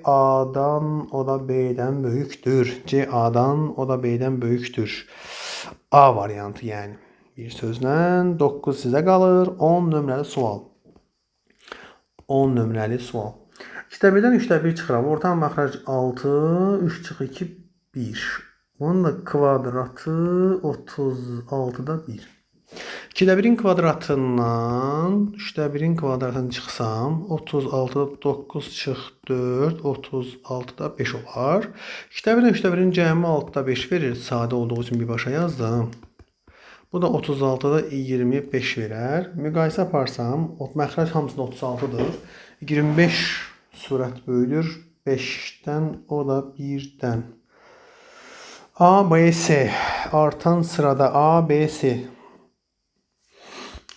Speaker 1: A-dan, o da B-dən böyükdür. C A-dan, o da B-dən böyükdür. A variantı yəni. Bir sözlə 9 sizə qalır. 10 nömrəli sual. 10 nömrəli sual. 2-də 1-dən 3-də 1 çıxıram. Orta məxrəc 6, 3 çıx 2, 1. Bunun da kvadratı 36-da 1. 2-də 1-in kvadratından 3-də 1-in kvadratını çıxsam 36-da 9 çıx 4, 36-da 5 olar. 2-də 1-dən 3-də 1-in cəmi 6-da 5 verir. Sadə olduğu üçün bir başa yazdım. Bu da 36'da 25 verər. Müqayisə aparsam, məxrəc hamısında 36'dır. 25 sürət böyüdür 5'dən, o da 1'dən. A, B, C. Artan sırada A, B, C.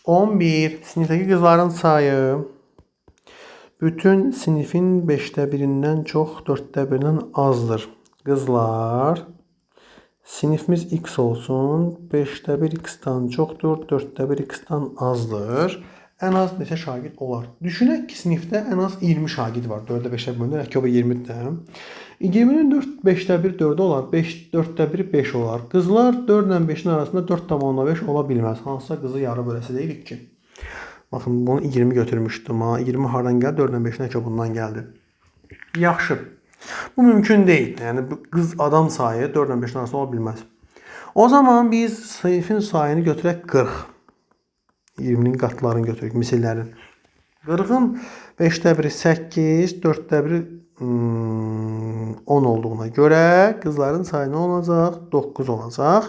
Speaker 1: 11. Sinifdəki qızların sayı bütün sinifin 5'də 1-dən çox, 4'də 1-dən azdır. Qızlar, sinifimiz x olsun. 5'də 1 x-dan çoxdur, 4'də 1 x-dan azdır. Ən az neçə şagird olar? Düşünək ki, sinifdə ən az 20 şagird var. 4'də 5'ə bölünür, ki o 20-dir. 20'nin 5'də 1 4'də olar, 4'də 1 5 olar. Qızlar 4 ilə 5'in arasında 4,5 ola bilməz. Hansısa qızı yarı böləsi deyirik ki. Baxın, bunu 20 götürmüşdüm. 20 hardan gəldi? 4 ilə 5'in ki bundan gəldi. Yaxşı. Bu mümkün değil. Yəni qız adam sayı 4 ilə 5'in arasında ola bilməz. O zaman biz sınıfın sayını götürək 40. 20'nin qatlarını götürək, misillərin. 40'ın 5'də 1 8, 4'də 1 10 olduğuna görə qızların sayı nə olacaq? 9 olacaq.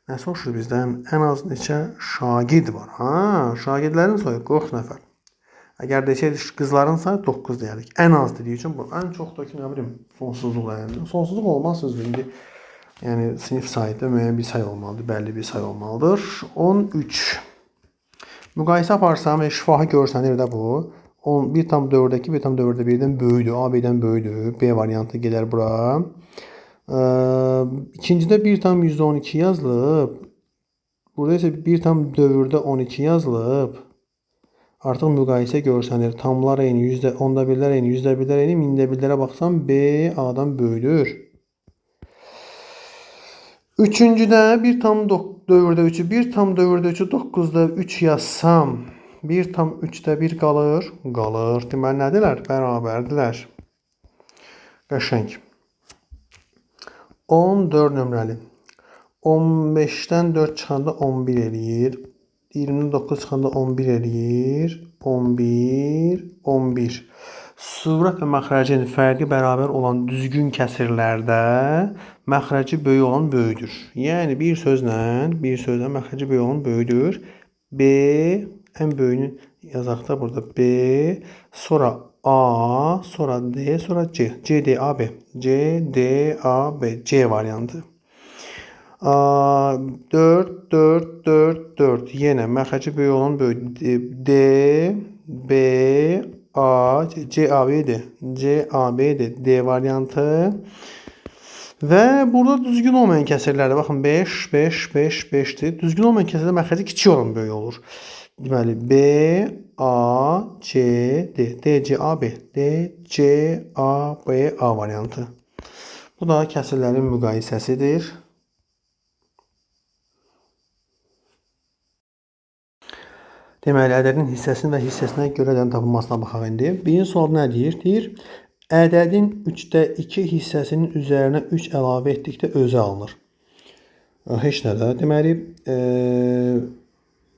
Speaker 1: Nə soruşur bizdən? Ən az neçə şagird var? Şagirdlərin sayı 40 nəfər. Əgər desəydik qızların sayı 9 deyərik. Ən az dediyi üçün bu. Ən çox da ki, nə bilim, sonsuzluq yəni. Sonsuzluq olmaz sözü indi. Yəni sinif sayıda müəyyən bir sayı olmalıdır, bəlli bir sayı olmalıdır. 13. Müqayisə aparsam, şifahi görsənir də bu. 1,4'dəki 1,4'də 1'dən böyüdür. A, B-dən böyüdür. B variantı gələr bura. İkincidə 1,12 yazılıb. Burada isə 1,4'də 12 yazılıb. Artıq müqayisə görsənir. Tamlar eyni, onda birlər eyni, yüzdə birlər eyni, mində birlərə baxsam B A-dan böyüdür. Üçüncüdə 1,4'də 3'ü, 1,4'də 3'ü 9'da 3 yazsam 1,3'də 1 qalır. Qalır. Deməli, nədirlər? Bərabərdirlər. Qəşəng. 14 nömrəli. 15'dən 4 çıxanda 11 eləyir. 20'dən 9 çıxanda 11 eləyir. 11, 11. Surət və məxrəcin fərqi bərabər olan düzgün kəsirlərdə məxrəci böyük olan böyüdür. Yəni bir sözlə məxrəci böyük olan böyüdür. B, ən böyüyünü yazaq da burada B, sonra A, sonra D, sonra C. C, D, A, B. C, D, A, B. C variantı. 4, 4, 4, 4. Yenə məxrəci böyük olan böyüdür. D, B, A, C, A, B'dir. C, A, B'dir. D variantı. Və burada düzgün olmayan kəsirlərdə baxın 5, 5, 5, 5'dir. Düzgün olmayan kəsirlərdə məxrəci kiçik olan böyük olur. Deməli B, A, C, D. D, C, A, B. D, C, A, B, A variantı. Bu da kəsirlərin müqayisəsidir. Deməli, ədədin hissəsini və hissəsinə görə ədədin tapılmasına baxaq indi. Birinci sual nə deyir? Deyir, ədədin 3'də 2 hissəsinin üzərinə 3 əlavə etdikdə özü alınır. Heç nə də. Deməli,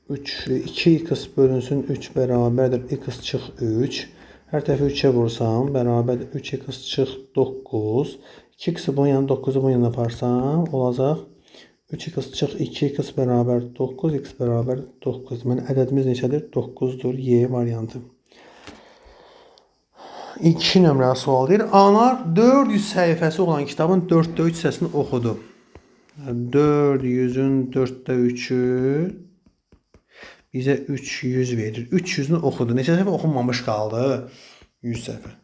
Speaker 1: 2x bölünsün 3 bərabərdir x çıx 3. Hər tərəfi 3'ə vursam, bərabərdir 3x çıx 9. 2x'i bunun yanına 9'u bunun yanına aparsam, olacaq 3x çıx 2x bərabər 9, x bərabər 9. Deməli, ədədimiz neçədir? 9'dur. Y variantı. 2 nömrəli sual deyir. Anar 400 səhifəsi olan kitabın 4'də 3 hissəsini oxudu. 400'ün 4'də 3'ü bizə 300 verir. 300'ünü oxudu. Neçə səhifə oxunmamış qaldı? 100 səhifə.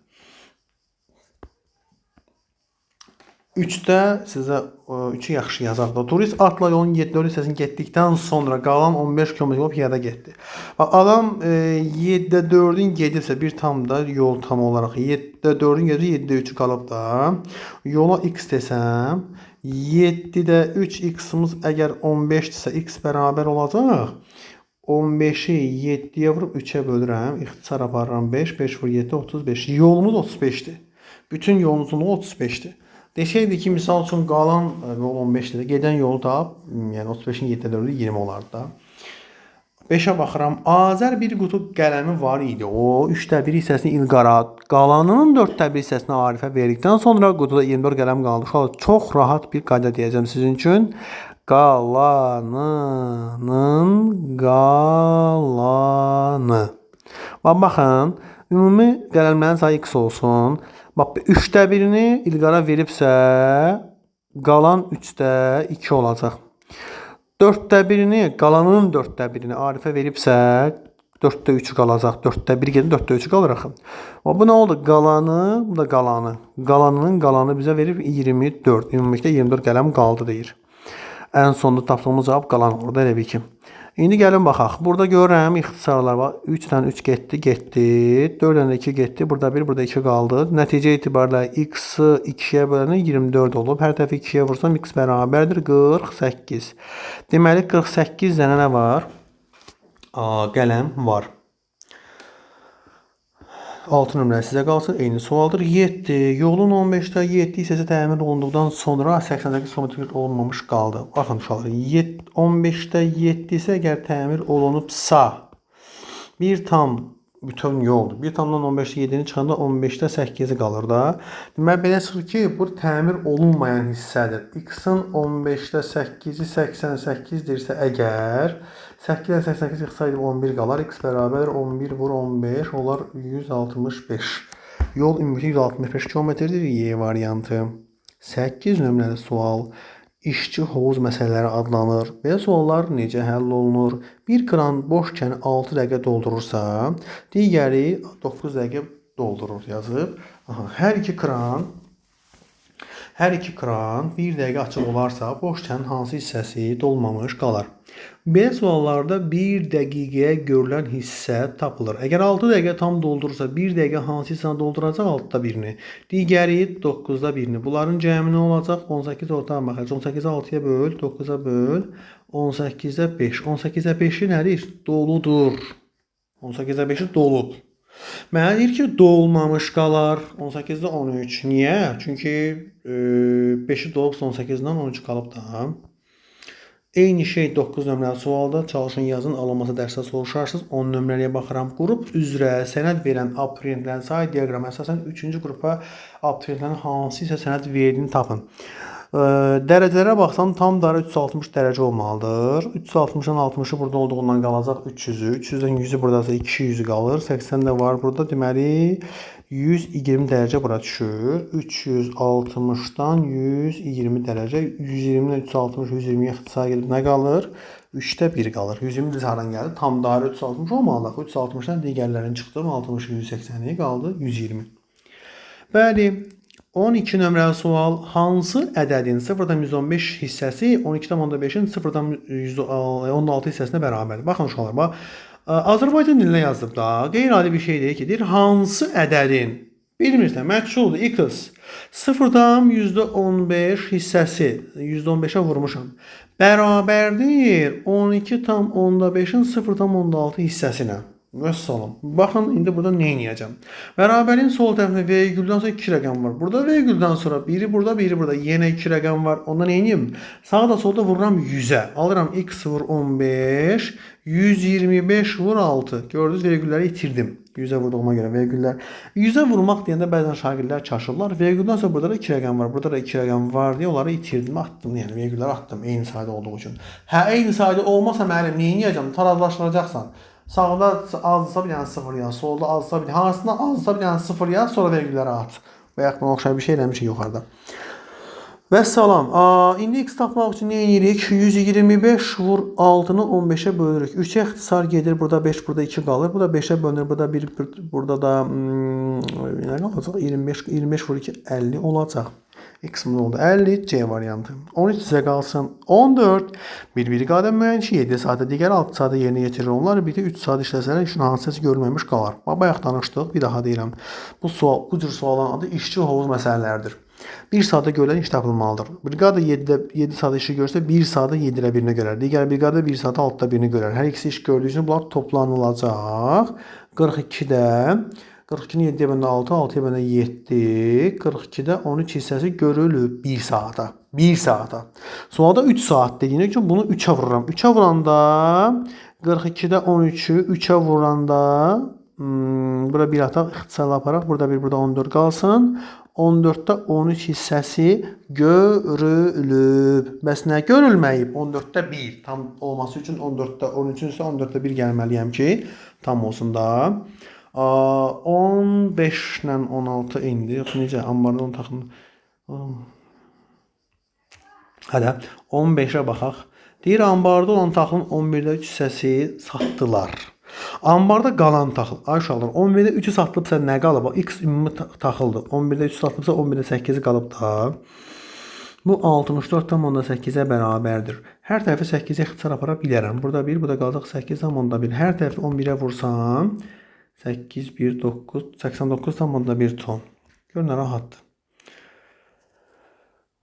Speaker 1: 3'də sizə 3'ü yaxşı yazaq da. Turist atla yolun 7 hissəsini getdikdən sonra qalan 15 km olub piyada getdi. Adam 7'də 4'ün gedirsə bir tam da yol tam olaraq 7'də 4'ün gedir 7'də 3'ü qalıb da. Yola x desəm, 7-də 3x-imiz əgər 15-dirsə x bərabər olacaq. 15-i 7-yə vurub 3-ə bölürəm. İxtisar aparıram 5. 5 vur 7, 35. Yolumuz 35-dir. Bütün yolun uzunluğu 35-dir. Desəydik ki, misal üçün qalan yol 15-dir. Gedən yolu da, yəni 35-in 7-də 4-ü 20 olardı da. 5-ə baxıram. Azər bir qutu qələmi var idi. O 3/1 hissəsini İlqara, qalanının 4/1 hissəsini Arifə verdikdən sonra qutuda 24 qələm qaldı. Uşaqlar, çox rahat bir qayda deyəcəm sizin üçün. Qalanının qalanı. Baxın, ümumi qələmlərin sayı x olsun. Bax, 3/1-ni İlqara veribsə, qalan 3/2 olacaq. 4/1-ni, qalanının 4/1-ni Arifə veribsə, 4/3 qalacaq. 4/1 gedin, 4/3 qalır axı. Bu nə oldu? Qalanı, bu da qalanı. Qalanının qalanı bizə verir 24. Ümumilikdə 24 qələm qaldı deyir. Ən sonunda tapdığımız cavab qalan olur da, elə bil ki. İndi gəlin baxaq. Burada görürəm ixtisarlar var. 3-dən 3 getdi, getdi. 4-dən 2 getdi. Burada 1, burada 2 qaldı. Nəticə etibarilə x-i 2-yə bölənə 24 olub. Hər tərəfi 2-yə vursam x bərabərdir 48. Deməli 48 dənə nə var? Qələm var. 6 nömrəli sizə qalsın. Eyni sualdır. 7. Yolun 15-də 7 hissəsi təmin olunduqdan sonra 88 km olunmamış qaldı. Baxın uşaqlar, 15-də 7 isə əgər təmir olunubsa, bir tam bütün yoldur. Bir tamdan 15-də 7-ni çıxanda 15-də 8-i qalır da. Deməli, belə çıxır ki, bu təmir olunmayan hissədir. X-in 15-də 8-i 88-dirsə əgər, 8-də 88 çıxsaydı 11 qalar. X bərabər 11 vur 15 olar 165. Yol ümumi 165 kilometrdir. Y variantı. 8 nömrəli sual. İşçi hovuz məsələləri adlanır. Belə suallar necə həll olunur? Bir kran boş kəni 6 dəqiqə doldurursa, digəri 9 dəqiqə doldurur yazıb. Hər iki kran 1 dəqiqə açıq olarsa, boş kənin hansı hissəsi dolmamış qalar? Belə suallarda 1 dəqiqəyə görülən hissə tapılır. Əgər 6 dəqiqə tam doldurursa, 1 dəqiqə hansı hissəni dolduracaq? 6-da 1-ni. Digəri 9-da 1-ni. Bunların cəmi nə olacaq? 18 ortadan baxacaq. 18-i 6-ya böl, 9-a böl, 18-də 5. 18-də 5-i nədir? Doludur. 18-də 5-i dolub. Mənə deyir ki, dolmamış qalar. 18-də 13. Niyə? Çünki 5-i dolubsa 18-dən 13 qalıb da. Eyni şey 9 nömrəli sualda. Çalışın yazın, alınmasa dərsdə soruşarsınız. 10 nömrəliyə baxıram. Qrup üzrə sənəd verən abituriyentlərin sayı diaqramı əsasən 3-cü qrupa abituriyentlərin hansı isə sənəd verdiyini tapın. Dərəcələrə baxsam tam darı 360 dərəcə olmalıdır. 360-dan 60-ı burada olduğundan qalacaq 300-ü. 300-dən 100-ü buradasa 200-ü qalır. 80 də var burada. Deməli 120 dərəcə bura düşür. 360-dan 120 dərəcə. 120-dən 360, 120-yə ixtisar gedib nə qalır? 3-də 1 qalır. 120 düz haradan gəldi? Tam darı 360 olmalı. 360-dan digərlərini çıxdım. 60-ı 180-i qaldı 120. Bəli. 12 nömrəli sual. Hansı ədədin 0,115 hissəsi 12,5-in 0,16 hissəsinə bərabərdir? Baxın uşaqlar, bax. Azərbaycan dilinə yazılıb da, qeyri-adi bir şey deyir ki, deyir, hansı ədədin, bilmirsən, məchuldur, x, 0,15 hissəsi, %15-ə vurmuşam, bərabərdir 12,5-in 0,16 hissəsinə. Vəssalam. Baxın, indi burada nə edəcəm? Bərabərin sol tərəfində vergüldən sonra 2 rəqəm var. Burada vergüldən sonra biri burada, biri burada. Yenə 2 rəqəm var. Onda nə edeyim? Sağda solda vururam 100-ə. Alıram x vur 15, 125 vur 6. Gördünüz, vergülləri itirdim. 100-ə vurduğuma görə vergüllər. 100-ə vurmaq deyəndə bəzən şagirdlər çaşırlar. Vergüldən sonra burada da 2 rəqəm var. Burada da 2 rəqəm var deyə onları itirdim, atdım. Yəni vergülləri atdım eyni sayda olduğu üçün. Eyni sayda olmasa müəllim nə edəcəm? Tarazlaşdıracaqsan. Sağda azsa bir dənə 0 yaz, solda azsa bir dənə, hansından azsa bir dənə 0 yaz, sonra vergülləri at. Və yaxud buna oxşar bir şey eləmişik yuxarıda. Vəssalam. İndi x tapmaq üçün nə edirik? 125 vur 6-nı 15-ə bölürük. 3-ə ixtisar gedir, burada 5, burada 2 qalır. Bu da 5-ə bölünür, burada 1, burada da nə qalacaq? 25 vur 2, 50 olacaq. X-imiz oldu 50, C variantı. 13 sizə qalsın. 14. Bir qadəm mühəndisi 7 saatə, digər 6 saatə yerinə yetirir. Onlar birlikdə 3 saat işləsələr işin hansısı görülməmiş qalar. Bayaq danışdıq, bir daha deyirəm. Bu cür sualın adı işçi hovuz məsələləridir. 1 saata görülən iş tapılmalıdır. Briqada 7 saat işi görsə 1 saata 7 ilə 1-nə görər. Digər briqada 1 saata 6-da 1-ni görər. Hər ikisi iş gördüyü üçün bunlar toplanılacaq. 42-də 42-ni 7-yə böləndə 6, 6-ya böləndə 7, 42-də 13 hissəsi görülüb 1 saata. 1 saata. Sualda 3 saat dediyinə üçün bunu 3-ə vururam. 3-ə vuranda 42-də 13-ü 3-ə vuranda bura bir ataq ixtisarla aparaq. Burada 1, burada 14 qalsın. 14-də 13 hissəsi görülüb. Bəs nə görülməyib? 14-də 1 tam olması üçün 14-də 13-ün isə 14-də 1 gəlməliyəm ki, tam olsun da. 15 ilə 16 indi. Yox, necə? Ambarda onu taxın. Hədə 15-ə baxaq. Deyir, ambarda olan taxılın 11-də 3 hissəsi satdılar. Ambarda qalan taxıl. Ay uşaqlar, 11-də 3-ü satılıbsa nə qalıb? X ümumi taxıldır. 11-də 3 satılıbsa 11-də 8 qalıb da. Bu 64,8-ə bərabərdir. Hər tərəfi 8-ə ixtisar apara bilərəm. Burada 1, burada qalacaq 8,1. Hər tərəfi 11-ə vursam 8, 1, 9, 89,1 ton. Görün, rahatdır.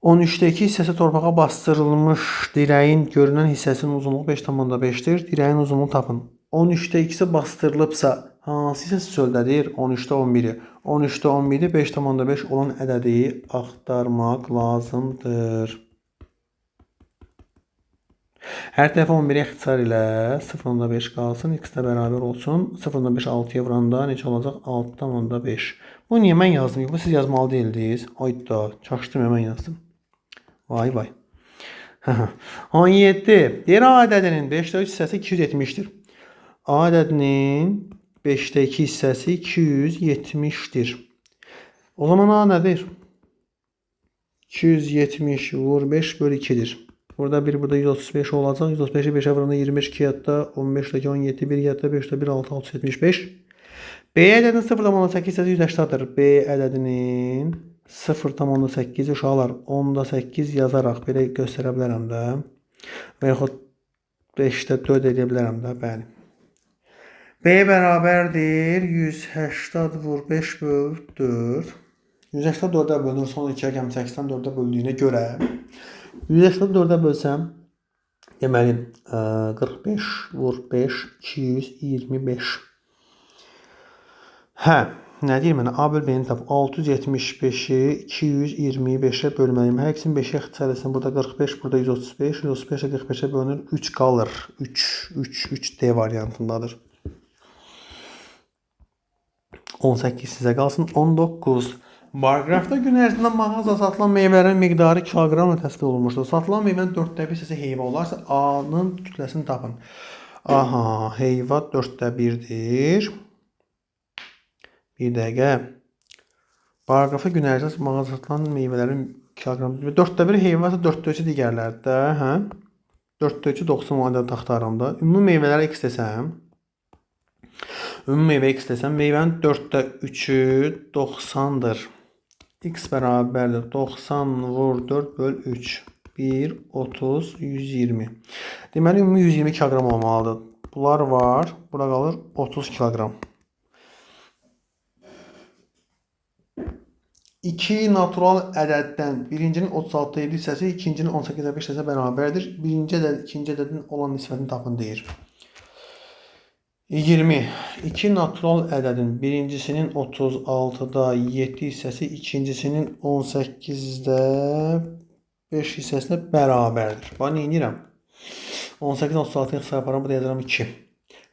Speaker 1: 13-dəki hissəsi torpağa bastırılmış dirəyin görünən hissəsinin uzunluğu 5,5-dir. Dirəyin uzunluğunu tapın. 13-də ikisi bastırılıbsa hansı hissəsi çöldədir? 13-də 11-i. 13-də 11-i 5,5 olan ədədi axtarmaq lazımdır. Hər tərəfi 11-ə ixtisar ilə 0,5 qalsın. X də bərabər olsun. 0,5 6-ya vuranda neçə olacaq? 6,5. Bu niyə mən yazdım? Bu siz yazmalı deyildiniz. Ayda, çaşdım, mən yazdım. Vay vay. 17. Deyir A ədədinin 5-də 3 hissəsi 270-dir. A ədədinin 5-də 2 hissəsi 270-dir. O zaman A nədir? 270 vur 5 bölü 2'dir. Burada 1, burada 135 olacaq. 135'i 5'e vuranda 25 2 yadda, 15'deki 17 1 yadda, 5'de 1 6 675. B ədədinin 0,8 hissəsi 180'dır. B ədədinin 0,8 uşaqlar 10'da 8 yazaraq belə göstərə bilərəm də. Və yaxud 5'də 4 edə bilərəm də, bəli. B bərabərdir 180 vur 5 böl 4. 180 4'ə bölünür, son 2 rəqəm 80 4'ə böldüyünə görə 180 4'ə bölsəm deməli 45 vur 5 225. Hə, nə deyir mənə? A böl B-ni tap. 675'i 225'ə bölməliyim. Hər ikisini 5'ə ixtisar etsin. Burada 45, burada 135. 135'ə 45'ə bölünür. 3 qalır. 3 D variantındadır. 18 sizə qalsın. 19. Barqrafda gün ərzində mağazada satılan meyvələrin miqdarı kilogramla təsvir olunmuşdur. Satılan meyvənin 4'də 1 hissəsi heyva olarsa A-nın kütləsini tapın. Aha, heyva 4'də 1'dir. Bir dəqiqə. Paragrafa gün ərzində mağazada satılan meyvələrin kilogramı 4'də 1 heyva, 4'də 3 digərlərdə, hə? 4'də 3 90 manat axtarıram da. Ümumi meyvələrə X desəm, ümumi meyvə X desəm, meyvənin 4'də 3'ü 90'dır. X bərabərdir 90 vur 4 böl 3. 1, 30, 120. Deməli, ümumi 120 kilogram olmalıdır. Bunlar var. Bura qalır 30 kilogram. 2 natural ədəddən birincinin 36,7 hissəsi, ikincinin 18,5 hissəsi bərabərdir. Birinci ədəd, ikinci ədədin olan nisbətini tapın deyir. 20. 2 natural ədədin birincisinin 36'da 7 hissəsi, ikincisinin 18'də 5 hissəsinə bərabərdir. Bax, nə edirəm? 18-dən 36'ya ixtisar yaparam, burada yazaram 2.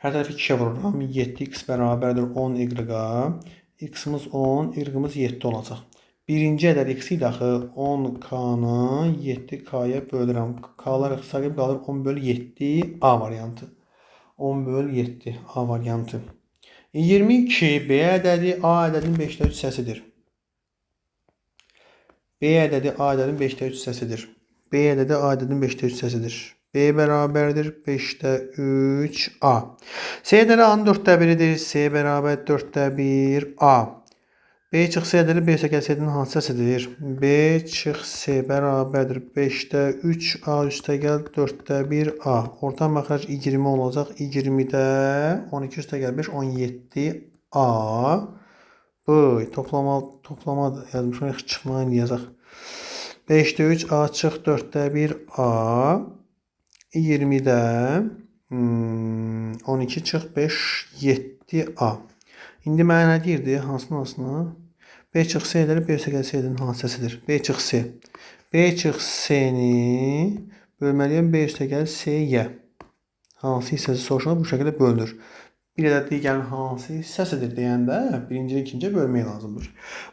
Speaker 1: Hər tərəfi 2'yə vururam. 7x bərabərdir 10y-a. X-imiz 10, y-imiz 7 olacaq. Birinci ədəd x idi axı 10k-nı 7k-ya bölürəm. K-lar ixtisar edib qalır 10 bölü 7 A variantı. 10 böl 7 A variantı. 22 B ədədi A ədədinin 5'də 3 hissəsidir. B ədədi A ədədinin 5'də 3 hissəsidir. B ədədi A ədədinin 5'də 3 hissəsidir. B bərabərdir 5'də 3 A. C ədədi A-nın 4'də 1'idir. C bərabər 4'də 1 A. B çıx C ədədi B səkəsinin hansı hissəsidir? B çıx C bərabərdir 5'də 3 A üstəgəl 4'də 1 A. Orta məxrəc 20 olacaq. 20'də 12 üstəgəl 5 17 A Bu toplama yazmışam, yaxşı çıxmayın yazaq. 5'də 3 A çıx 4'də 1 A. 20'də 12 çıx 5 7 A. İndi mənə nə deyirdi? Hansını? B çıx S'ləri B üstəgəl S'nin hansısıdır? B çıx S. B çıx S'ni bölməliyəm B üstəgəl S'yə. Hansı hissəsi soruşulur, bu şəkildə bölünür. Bir ədəd digərin hansı hissəsidir deyəndə birinci, ikinciyə bölmək lazımdır.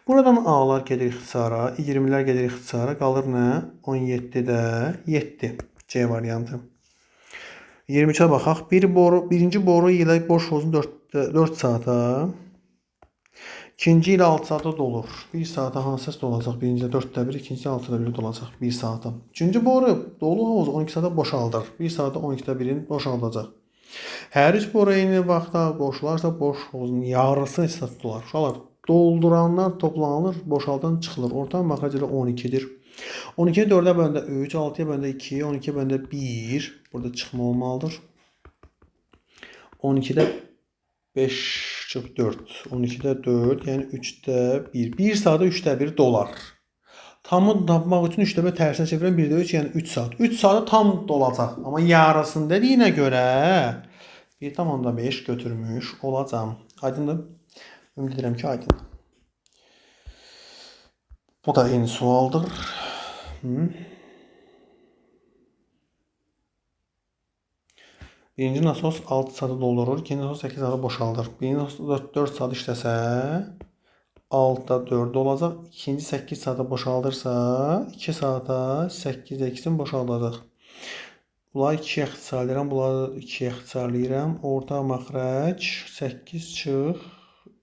Speaker 1: Buradan A'lar gedir ixtisara, 20'lər gedir ixtisara, qalır nə? 17'də 7 C variantı. 23'ə baxaq. Birinci boru ilə boş hovuzun 4 saata, ikinci ilə 6 saata dolur. 1 saata hansı səs dolacaq? Birincidə 4'də 1, ikincide 6'da 1 dolacaq 1 saata. Üçüncü boru dolu hovuz 12 saata boşaldır. 1 saata 12'də 1'in boşaldacaq. Hər üç boru eyni vaxtda boşlarsa boş hovuzun yarısı hesab dolar. Uşaqlar, dolduranlar toplanılır, boşaldan çıxılır. Orta məxrəc ilə 12'dir. 12'yi 4'ə böləndə 3, 6'ya böləndə 2, 12'ya böləndə 1. Burada çıxma olmalıdır. 12'də 5 çıx 4. 12'də 4, yəni 3'də 1. 1 saata 3'də 1 dolar. Tamı tapmaq üçün 3'də 1 tərsinə çevirən 1'də 3, yəni 3 saat. 3 saata tam dolacaq. Amma yarısını dediyinə görə 1,5 götürmüş olacam. Aydındır? Ümid edirəm ki, aydındır. Bu da eyni sualdır. Birinci nasos 6 saata doldurur, ikinci nasos 8 saata boşaldır. Birinci nasos 4 saat işləsə 6'da 4 olacaq. İkinci 8 saata boşaldırsa 2 saata 8'də 2'sini boşaldacaq. Bunları 2'yə ixtisarlayıram, bunları 2'yə ixtisarlayıram. Orta məxrəc 8 çıx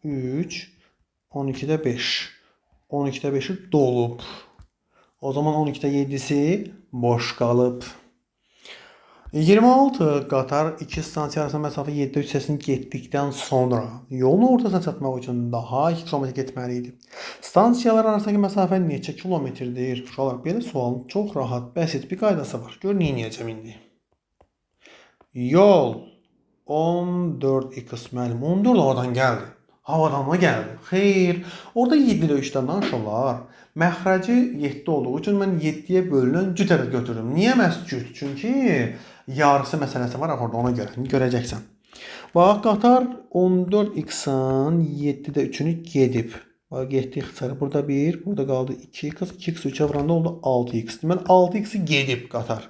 Speaker 1: 3, 12'də 5. 12'də 5'i dolub. O zaman 12'də 7'si boş qalıb. 26 qatar 2 stansiya arasında məsafə 7'də 3 hissəsini getdikdən sonra yolun ortasına çatmaq üçün daha 2 km getməli idi. Stansiyalar arasındakı məsafə neçə kilometrdir? Uşaqlar, belə sualın çox rahat, bəsit bir qaydası var. Gör, neyniyəcəm indi? Yol 14x müəllim. 14 oradan gəldi. Havadan mı gəldi? Xeyr. Orada 7'də 3'dən danışırlar. Məxrəci 7 olduğu üçün mən 7'yə bölünən cüt ədəd götürürüm. Niyə məhz cüt? Çünki yarısı məsələsi var orada, ona görə. Görəcəksən. Bax, qatar 14x-in 7'də 3'ünü gedib. Bax, getdi ixtisarı. Burada 1, burada qaldı 2x. 2x 3'ə vuranda oldu 6x. Deməli, 6x-i gedib qatar.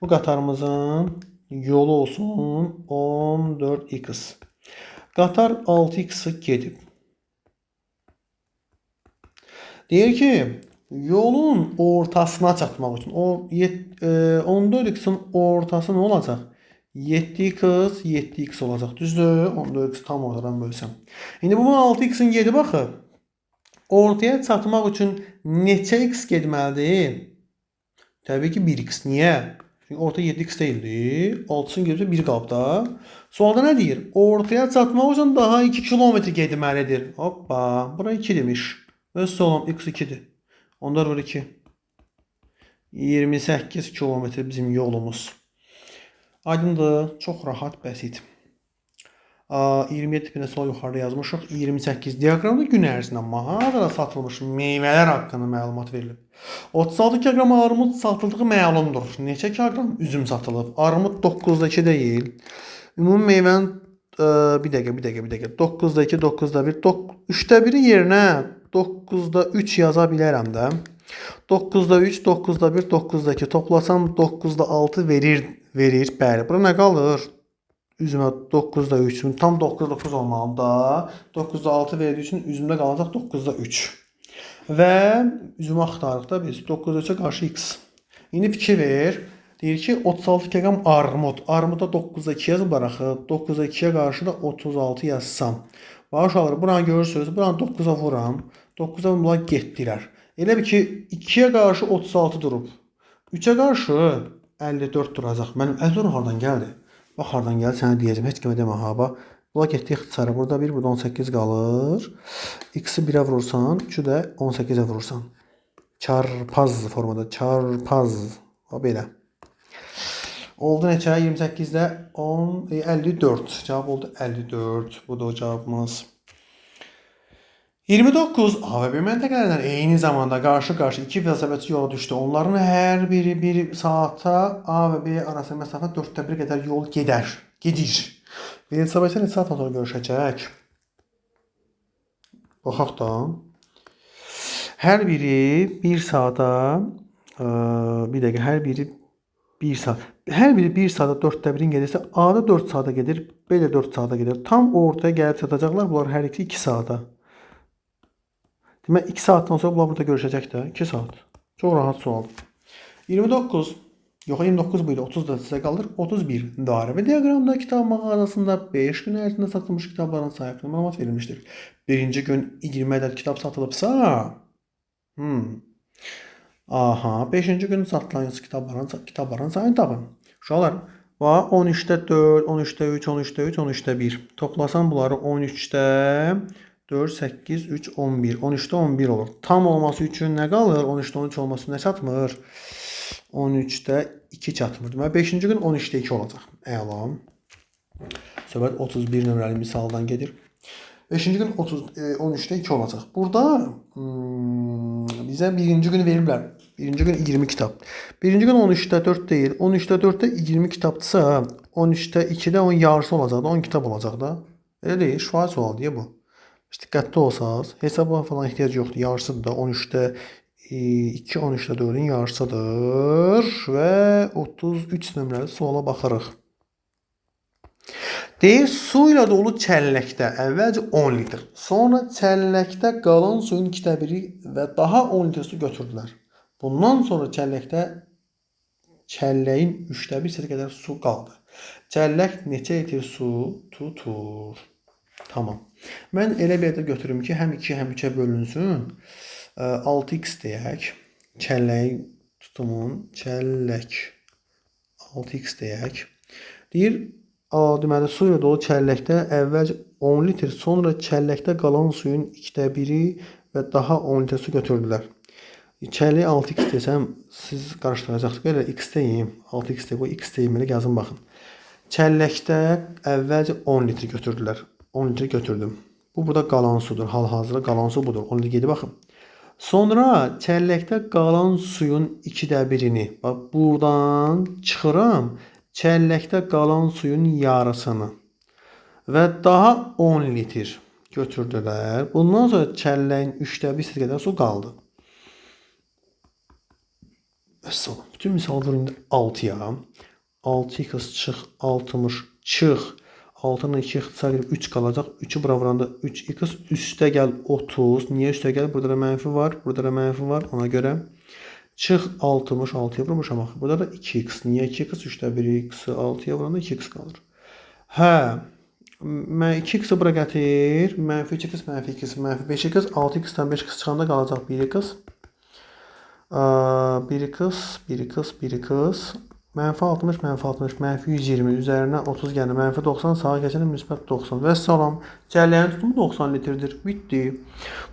Speaker 1: Bu qatarımızın yolu olsun 14x. Qatar 6x-i gedib. Deyir ki, yolun ortasına çatmaq üçün o 14x-in ortası nə olacaq? 7x, 7x olacaq. Düzdür? 14x tam ortadan bölsəm. İndi bu 6x-in gedib axı. Ortaya çatmaq üçün neçə x getməlidir? Təbii ki 1x. Niyə? Çünki orta 7x deyildi. 6'sın gedib 1 qalıb da. Sualda nə deyir? Ortaya çatmaq üçün daha 2 kilometr getməlidir. Hoppa, bura 2 demiş. Öz solum x2'dir. 14 vur 2. 28 kilometre bizim yolumuz. Aydındır. Çox rahat, bəsit. 27 tipinə sol yuxarıda yazmışıq. 28 diaqramda gün ərzində mağazada satılmış meyvələr haqqında məlumat verilib. 36 kilogram armud satıldığı məlumdur. Neçə kilogram üzüm satılıb? Armud 9'da 2 deyil. Ümumi meyvənin bir dəqiqə. 9'da 2, 9'da 1, 3'də 1'i yerinə 9'da 3 yaza bilərəm də. 9'da 3, 9'da 1, 9'da 2 toplasam 9'da 6 verir. Bəli, bura nə qalır? Üzümə 9'da 3, tam 9'da 9 olmalı da. 9'da 6 verdiyi üçün üzümdə qalacaq 9'da 3. Və üzümü axtarıq da biz 9'da 3'ə qarşı x. İndi fikir ver. Deyir ki 36 kilogram armud. Armuda 9'da 2 yazıblar axı. 9'da 2'yə qarşı da 36 yazsam. Bax uşaqlar, buranı görürsünüz. Buranı 9'a vuram. 9'a bunlar getdilər. Elə bir ki 2'yə qarşı 36 durub. 3'ə qarşı 54 duracaq. Mənim 54 hardan gəldi? Bax hardan gəldi, sənə deyəcəm. Heç kimə demə ha. Bax, bunlar getdi ixtisara. Burada 1, burada 18 qalır. X-i 1'ə vurursan, 3'ü də 18'ə vurursan. Çarpaz formada. Çarpaz. Bax belə. Oldu neçə? 28'də 54. Cavab oldu 54. Bu da o cavabımız. 29 A və B məntəqələrindən eyni zamanda qarşı-qarşı iki velosipedçi yola düşdü. Onların hər biri 1 saata A və B arasında məsafə 1/4 qədər yol gedir. Velosipedçilər neçə saatdan sonra görüşəcək? Baxaq da. Hər biri 1 saata bir dəqiqə, hər biri 1 saat. Hər biri 1 saata 1/4 gedirsə, A da 4 saata gedir, B də 4 saata gedir. Tam ortaya gəlib çatacaqlar. Bunlar hər ikisi 2 saata. Demək 2 saatdan sonra bunlar burada görüşəcək də. 2 saat. Çox rahat sualdır. 29. Yox, 29 bu ilə 30 da sizə qalır. 31. Dairə diaqramda kitab mağazasında 5 gün ərzində satılmış kitabların sayı haqqında məlumat verilmişdir. Birinci gün 20 ədəd kitab satılıbsa, aha, 5-ci gün satılan kitabların sayını tapın. Uşaqlar, 13-də 4, 13-də 3, 13-də 3, 13-də 1. Toplasan bunları 13-də 4, 8, 3, 11. 13'te 11 olur. Tam olması üçün nə qalır? 13'te 13 olması nə çatmır? 13'te 2 çatmır. Deməli 5-ci gün 13'te 2 olacaq. Əla. Söhbət 31 nömrəli misaldan gedir. 5-ci gün 13'te 2 olacaq. Burada bizə birinci günü veriblər. Birinci gün 20 kitab. Birinci gün 13'te 4 deyil. 13'te 4'te 20 kitabdırsa 13'te 2'de onun yarısı olacaq da 10 kitab olacaq da. Elə deyil. Şifahi sual deyə bu. İşte diqqətli olsanız, hesaba falan ehtiyac yoxdur. Yarısıdır da 13'te 2, 13'te 4'ün yarısıdır və 33 nömrəli suala baxarıq. Deyir, su ilə dolu çəlləkdə əvvəlcə 10 litr, sonra çəlləkdə qalan suyun 2/1 və daha 10 litr su götürdülər. Bundan sonra çəlləyin 3/1 qədər su qaldı. Çəllək neçə litr su tutur? Tamam. Mən elə bir də götürüm ki, həm 2, həm 3-ə bölünsün. 6x deyək. Çəlləyin tutumun çəllək 6x deyək. Deyir, deməli su ilə dolu çəlləkdə əvvəlcə 10 litr, sonra çəlləkdə qalan suyun 2/1 və daha 10 litr su götürdülər. Çəlləyi 6x desəm, siz qarışdıracaqsınız. Belə x deyim, 6x deyim, bu x deyim, elə yazın baxın. Çəlləkdə əvvəlcə 10 litr götürdülər. 10 litr götürdüm. Bu burada qalan sudur. Hal-hazırda qalan su budur. 10 litr gedib baxın. Sonra çəlləkdə qalan suyun 2/1'ini, bax buradan çıxıram. Çəlləkdə qalan suyun yarısını və daha 10 litr götürdülər. Bundan sonra çəlləyin 3/1 qədər su qaldı. Əssalam. Bütün misallar indi 6-ya. 6x çıx 60 çıx. 6'nın 2 ixtisar edib 3 qalacaq. 3'ü bura vuranda 3x üstə gəl 30. Niyə üstə gəl? Burada da mənfi var. Burada da mənfi var. Ona görə çıx 60. 6'ya vurmuşam axı. Burada da 2x. Niyə 2x? 3/1 6'ya vuranda 2x qalır. Hə. 2x'i bura gətir. Mənfi 2x, mənfi 2x, mənfi 5x. 6x'dən 5x çıxanda qalacaq 1x. 1x, 1x, 1x. Mənfi 60, mənfi 60, mənfi 120 üzərinə 30 gəlir. Mənfi 90, sağa keçəndə müsbət 90. Və salam. Çəlləyin tutumu 90 litrdir. Bitdi.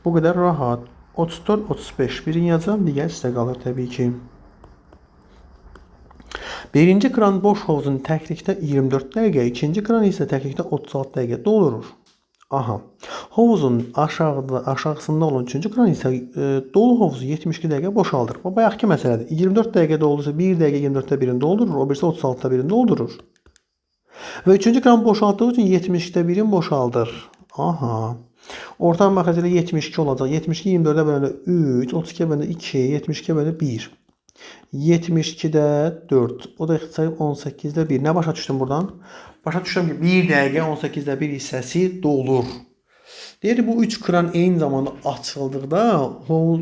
Speaker 1: Bu qədər rahat. 34, 35. Birini yazacağım, digər sizə qalır təbii ki. Birinci kran boş hovuzun təklikdə 24 dəqiqə, ikinci kran isə təklikdə 36 dəqiqə doldurur. Aha. Hovuzun aşağısında olan 3-cü kran isə dolu hovuzu 72 dəqiqə boşaldır. Bu bayaqki məsələdir. 24 dəqiqə doldursa 1 dəqiqə 24/1'ini doldurur, o birisi 36/1'ini doldurur. Və 3-cü kran boşaltdığı üçün 72/1'ini boşaldır. Aha. Ortam baxacaqla 72 olacaq. 72 24'ə bölündə 3, 32'yə bölündə 2, 72'yə bölündə 1. 72'də 4. O da ixtisar 18'də 1. Nə başa düşdüm buradan? Başa düşdüm ki 1 dəqiqə 18'də 1 hissəsi dolur. Deyir bu 3 kran eyni zamanda açıldıqda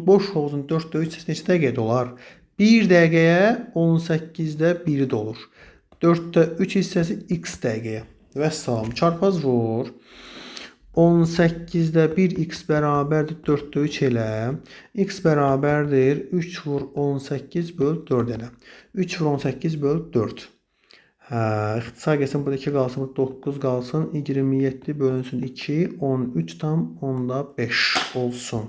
Speaker 1: boş hovuzun 4'də 3 hissəsi neçə dəqiqə dolar? 1 dəqiqəyə 18'də 1 dolur. 4'də 3 hissəsi x dəqiqəyə. Və salam. Çarpaz vur. 18'də 1 x bərabərdir 4'də 3 elə. X bərabərdir 3 vur 18 böl 4 elə. 3 vur 18 böl 4. Hə, ixtisar gəlsin, burada 2 qalsın, burada 9 qalsın. 27 bölünsün 2, 13 tam 10'da 5 olsun.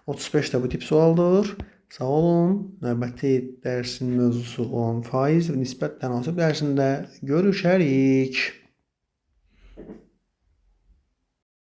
Speaker 1: 35 də bu tip sualdır. Sağ olun. Növbəti dərsin mövzusu olan faiz və nisbət tənasüb dərsində görüşərik.